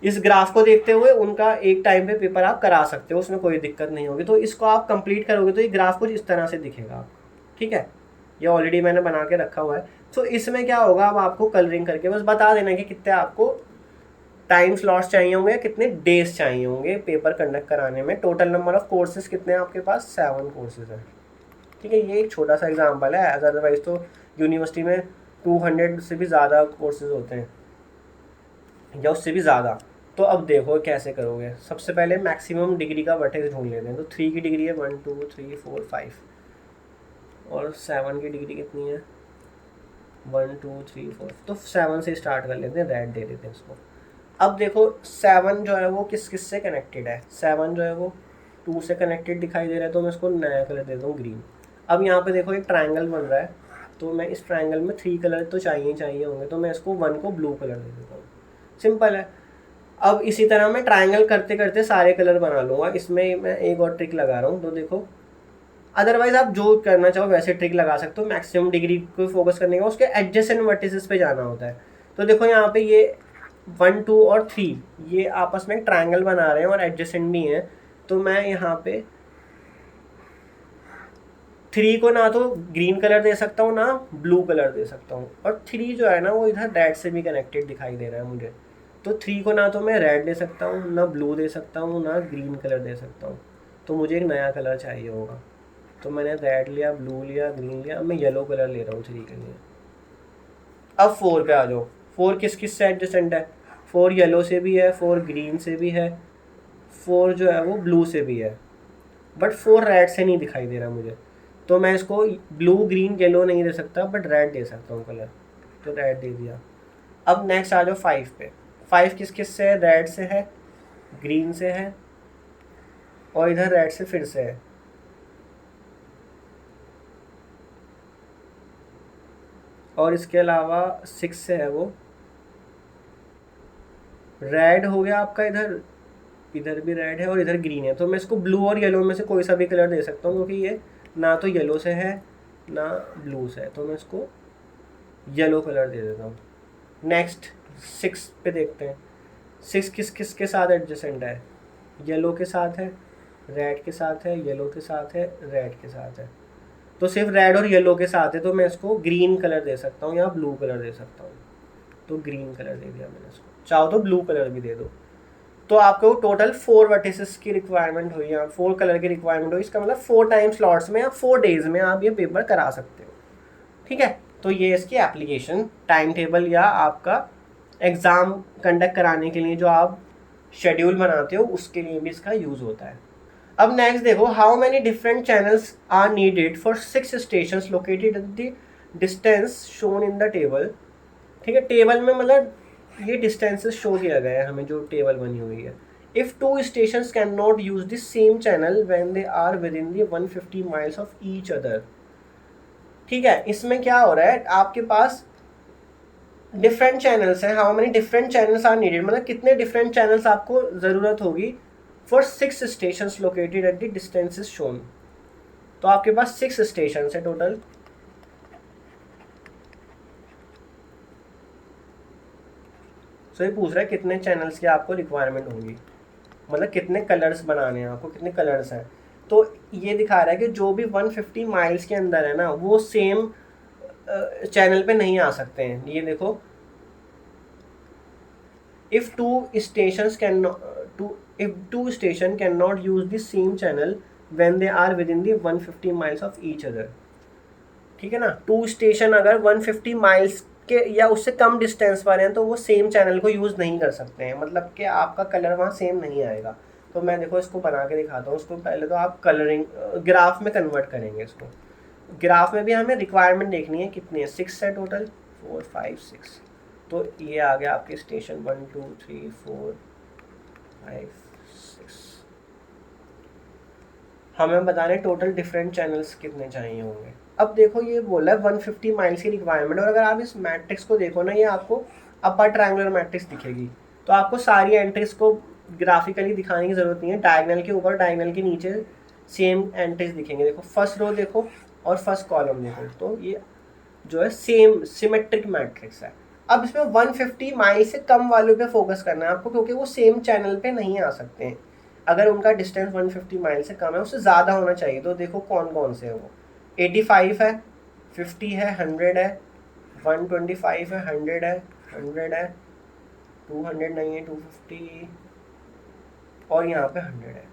Speaker 1: इस ग्राफ को देखते हुए उनका एक टाइम पे पेपर आप करा सकते हो, उसमें कोई दिक्कत नहीं होगी। तो इसको आप कंप्लीट करोगे तो ये ग्राफ कुछ इस तरह से दिखेगा आपको। ठीक है, ये ऑलरेडी मैंने बना के रखा हुआ है। तो इसमें क्या होगा, अब आपको कलरिंग करके बस बता देना कि कितने आपको टाइम स्लॉट्स चाहिए होंगे, कितने डेज चाहिए होंगे पेपर कंडक्ट कराने में। टोटल नंबर ऑफ कोर्सेज कितने हैं आपके पास, 7 कोर्सेज हैं। ठीक है, ये एक छोटा सा एग्जाम्पल है, अदरवाइज तो यूनिवर्सिटी में 200 से भी ज़्यादा कोर्सेज होते हैं या उससे भी ज़्यादा। तो अब देखो कैसे करोगे। सबसे पहले मैक्सिमम डिग्री का वर्टेक्स ढूंढ लेते हैं। तो 3 की डिग्री है 1 2 3 4 5, और 7 की डिग्री कितनी है 1 2 3 4। तो 7 से स्टार्ट कर लेते हैं, रेड दे देते हैं इसको। अब देखो 7 जो है वो किस किस से कनेक्टेड है। 7 जो है वो 2 से कनेक्टेड दिखाई दे रहा है, तो मैं इसको नया कलर देता हूँ ग्रीन। अब यहाँ पे देखो एक ट्रायंगल बन रहा है, तो मैं इस ट्रायंगल में 3 कलर तो चाहिए होंगे, तो मैं इसको 1 को ब्लू कलर दे देता हूँ। सिंपल है। अब इसी तरह मैं ट्रायंगल करते करते सारे कलर बना लूँगा। इसमें मैं एक और ट्रिक लगा रहा हूँ, तो देखो अदरवाइज आप जो करना चाहो वैसे ट्रिक लगा सकते हो। मैक्सिमम डिग्री को फोकस करने का उसके एडजेसेंट वर्टिसेस पे जाना होता है। तो देखो यहाँ पे ये 1 2 और 3 ये आपस में ट्रायंगल बना रहे हैं और एडजेसेंट भी हैं। तो मैं यहाँ पे 3 को ना तो ग्रीन कलर दे सकता हूँ ना ब्लू कलर दे सकता हूँ, और 3 जो है ना वो इधर रेड से भी कनेक्टेड दिखाई दे रहा है मुझे। तो 3 को ना तो मैं रेड दे सकता हूँ, ना ब्लू दे सकता हूँ, ना ग्रीन कलर दे सकता हूँ। तो मुझे एक नया कलर चाहिए होगा। तो मैंने रेड लिया, ब्लू लिया, ग्रीन लिया, अब मैं येलो कलर ले रहा हूँ 3 के लिए। अब 4 पे आ जाओ। 4 किस किस से एडजेसेंट है, 4 येलो से भी है, 4 ग्रीन से भी है, 4 जो है वो ब्लू से भी है, बट 4 रेड से नहीं दिखाई दे रहा मुझे। तो मैं इसको ब्लू ग्रीन येलो नहीं दे सकता, बट रेड दे सकता हूँ कलर। तो रेड दे दिया। अब नेक्स्ट आ जाओ 5 पे। 5 किस किस से है, रेड से है, ग्रीन से है, और इधर रेड से फिर से है। और इसके अलावा 6 से है वो रेड हो गया आपका, इधर इधर भी रेड है और इधर ग्रीन है। तो मैं इसको ब्लू और येलो में से कोई सा भी कलर दे सकता हूँ, क्योंकि ये ना तो येलो से है ना ब्लू से है। तो मैं इसको येलो कलर दे देता हूँ। नेक्स्ट 6 पे देखते हैं। 6 किस किस के साथ एडजेसेंट है, येलो के साथ है, रेड के साथ है, येलो के साथ है, रेड के साथ है। तो सिर्फ रेड और येलो के साथ है, तो मैं इसको ग्रीन कलर दे सकता हूँ या ब्लू कलर दे सकता हूँ। तो ग्रीन कलर दे दिया मैंने इसको, चाहो तो ब्लू कलर भी दे दो। तो आपको टोटल 4 वर्टिसेस की रिक्वायरमेंट हुई या 4 कलर की रिक्वायरमेंट हुई। इसका मतलब 4 टाइम स्लॉट्स में या 4 डेज में आप ये पेपर करा सकते हो। ठीक है, तो ये इसकी एप्लीकेशन टाइम टेबल या आपका एग्ज़ाम कंडक्ट कराने के लिए जो आप शेड्यूल बनाते हो उसके लिए भी इसका यूज़ होता है। अब नेक्स्ट देखो, how many different channels are needed for 6 stations located at the distance shown in the table. ठीक है, टेबल में मतलब ये डिस्टेंसेस शो किया गया है हमें, जो टेबल बनी हुई है। If 2 stations can not use the same channel when they are within the 150 miles of each other. ठीक है, इसमें क्या हो रहा है, आपके पास डिफरेंट चैनल्स हैं। How many different channels are needed, मतलब कितने डिफरेंट चैनल्स आपको ज़रूरत होगी for 6 stations located at the distances shown. तो आपके पास 6 स्टेशन है टोटल। सो ये पूछ रहा है कितने चैनल्स की आपको रिक्वायरमेंट होगी, मतलब कितने कलर्स बनाने हैं आपको, कितने कलर्स हैं। तो ये दिखा रहा है कि जो भी 150 माइल्स के अंदर है ना वो सेम चैनल पे नहीं आ सकते हैं। ये देखो, if two station cannot use the same channel when they are within the 150 miles of each other। ठीक है ना, 2 स्टेशन अगर 150 माइल्स के या उससे कम डिस्टेंस पर हैं तो वो सेम चैनल को यूज़ नहीं कर सकते हैं, मतलब कि आपका कलर वहाँ सेम नहीं आएगा। तो मैं देखो इसको बना के दिखाता हूँ। उसको पहले तो आप कलरिंग ग्राफ में कन्वर्ट करेंगे इसको। ग्राफ में भी हमें रिक्वायरमेंट देखनी है कितनी है, 6 है टोटल, 4 5 6। तो ये आ गया आपके स्टेशन 1 2 3 4 5 6। हमें बताने टोटल डिफरेंट चैनल्स कितने चाहिए होंगे। अब देखो ये बोला है 150 माइल्स की रिक्वायरमेंट, और अगर आप इस मैट्रिक्स को देखो ना, ये आपको अपर ट्रायंगुलर मैट्रिक्स दिखेगी। तो आपको सारी एंट्रीज को ग्राफिकली दिखाने की ज़रूरत नहीं है, डायगनल के ऊपर डायगनल के नीचे सेम एंट्रीज दिखेंगे। देखो फर्स्ट रो देखो और फर्स्ट कॉलम देखो, तो ये जो है सेम सिमेट्रिक मैट्रिक्स है। अब इसमें 150 माइल से कम वालों पे फोकस करना है आपको, क्योंकि वो सेम चैनल पे नहीं आ सकते हैं। अगर उनका डिस्टेंस 150 माइल से कम है, उससे ज़्यादा होना चाहिए। तो देखो कौन कौन से है वो, 85 है, 50 है, 100 है, 125 है, 100 है, 100 है, 200 नहीं है, 250 और यहाँ पे 100 है।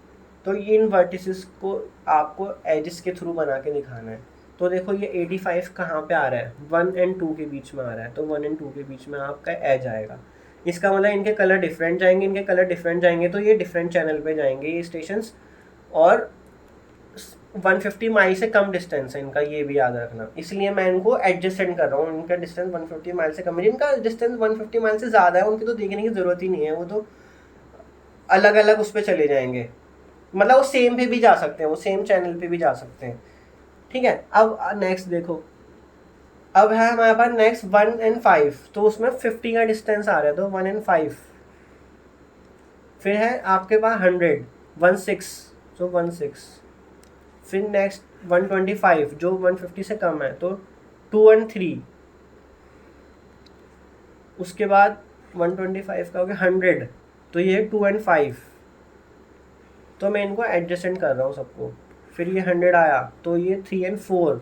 Speaker 1: तो ये इन वर्टिसेस को आपको एजिस के थ्रू बना के दिखाना है। तो देखो ये 85 कहाँ पे आ रहा है, 1 और 2 के बीच में आ रहा है। तो 1 और 2 के बीच में आपका एज आएगा। इसका मतलब इनके कलर डिफरेंट जाएंगे, इनके कलर डिफरेंट जाएंगे, तो ये डिफरेंट चैनल पे जाएंगे ये स्टेशंस। और 150 माइल से कम डिस्टेंस है इनका, ये भी याद रखना। इसलिए मैं इनको एडजस्टेंट कर रहा हूँ। इनका डिस्टेंस 150 माइल से कम है, जिनका डिस्टेंस 150 माइल से ज़्यादा है उनकी तो देखने की ज़रूरत ही नहीं है, वो तो अलग अलग उस पर चले जाएंगे। मतलब वो सेम पे भी जा सकते हैं, वो सेम चैनल पे भी जा सकते हैं। ठीक है, अब नेक्स्ट देखो, अब है हमारे पास नेक्स्ट 1 और 5। तो उसमें 50 का डिस्टेंस आ रहा है, तो 1 और 5। फिर है आपके पास 100, 16, तो 16। फिर नेक्स्ट 125 जो 150 से कम है, तो 2 और 3। उसके बाद 125 का हो गया 100, तो ये 2 और 5। तो मैं इनको एडजस्टेंट कर रहा हूँ सबको। फिर ये 100 आया, तो ये 3 और 4,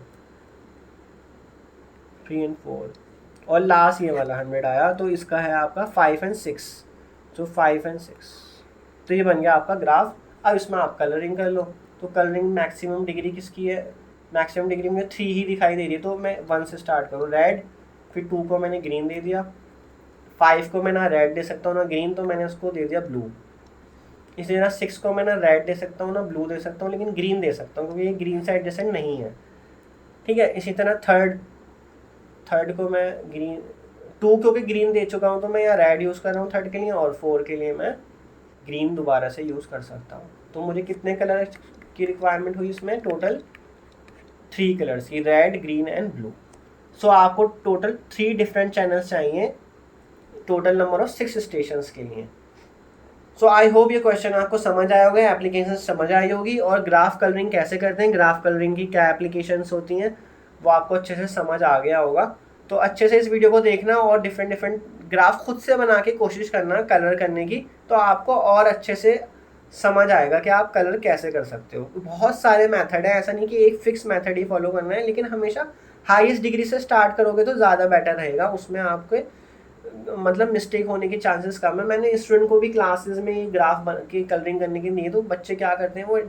Speaker 1: 3 और 4। और लास्ट ये वाला 100 आया, तो इसका है आपका 5 और 6, तो 5 और 6। तो ये बन गया आपका ग्राफ। अब इसमें आप कलरिंग कर लो। तो कलरिंग मैक्सिमम डिग्री किसकी है, मैक्सिमम डिग्री में 3 ही दिखाई दे रही है, तो मैं 1 से स्टार्ट करूँ, रेड। फिर 2 को मैंने ग्रीन दे दिया, 5 को मैं ना रेड दे सकता हूँ ना ग्रीन, तो मैंने उसको दे दिया ब्लू। इसलिए ना 6 को मैं ना रेड दे सकता हूँ ना ब्लू दे सकता हूँ, लेकिन ग्रीन दे सकता हूँ क्योंकि ये ग्रीन से एडजेसेंट नहीं है। ठीक है, इसी तरह थर्ड को मैं ग्रीन, 2 क्योंकि ग्रीन दे चुका हूँ तो मैं यहाँ रेड यूज़ कर रहा हूँ थर्ड के लिए, और 4 के लिए मैं ग्रीन दोबारा से यूज़ कर सकता हूँ। तो मुझे कितने कलर की रिक्वायरमेंट हुई इसमें, टोटल 3 कलर्स की, रेड ग्रीन एंड ब्लू। सो आपको टोटल 3 डिफरेंट चैनल्स चाहिए, टोटल नंबर ऑफ 6 स्टेशंस के लिए। सो आई होप ये क्वेश्चन आपको समझ आया होगा, एप्लीकेशन समझ आई होगी, और ग्राफ कलरिंग कैसे करते हैं, ग्राफ कलरिंग की क्या एप्लीकेशंस होती हैं, वो आपको अच्छे से समझ आ गया होगा। तो अच्छे से इस वीडियो को देखना और डिफरेंट ग्राफ खुद से बना के कोशिश करना कलर करने की, तो आपको और अच्छे से समझ आएगा कि आप कलर कैसे कर सकते हो। बहुत सारे मेथड है, ऐसा नहीं कि एक फिक्स मेथड ही फॉलो करना है, लेकिन हमेशा हाईएस्ट डिग्री से स्टार्ट करोगे तो ज़्यादा बेटर रहेगा, उसमें आपके मतलब मिस्टेक होने के चांसेस कम है। मैंने स्टूडेंट को भी क्लासेस में ग्राफ बन के कलरिंग करने के लिए, तो बच्चे क्या करते हैं वो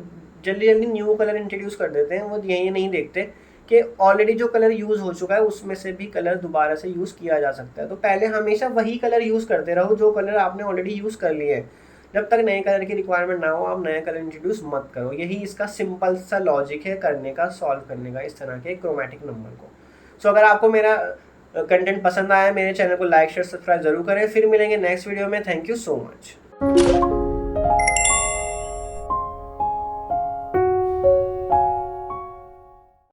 Speaker 1: जल्दी न्यू कलर इंट्रोड्यूस कर देते हैं, वो यही नहीं देखते कि ऑलरेडी जो कलर यूज़ हो चुका है उसमें से भी कलर दोबारा से यूज़ किया जा सकता है। तो पहले हमेशा वही कलर यूज़ करते रहो जो कलर आपने ऑलरेडी यूज़ कर लिए हैं। जब तक नए कलर की रिक्वायरमेंट ना हो आप नया कलर इंट्रोड्यूस मत करो। यही इसका सिंपल सा लॉजिक है करने का, सॉल्व करने का इस तरह के क्रोमैटिक नंबर को। सो अगर आपको मेरा कंटेंट पसंद आया, मेरे चैनल को लाइक शेयर सब्सक्राइब जरूर करें। फिर मिलेंगे नेक्स्ट वीडियो में। Thank you so much.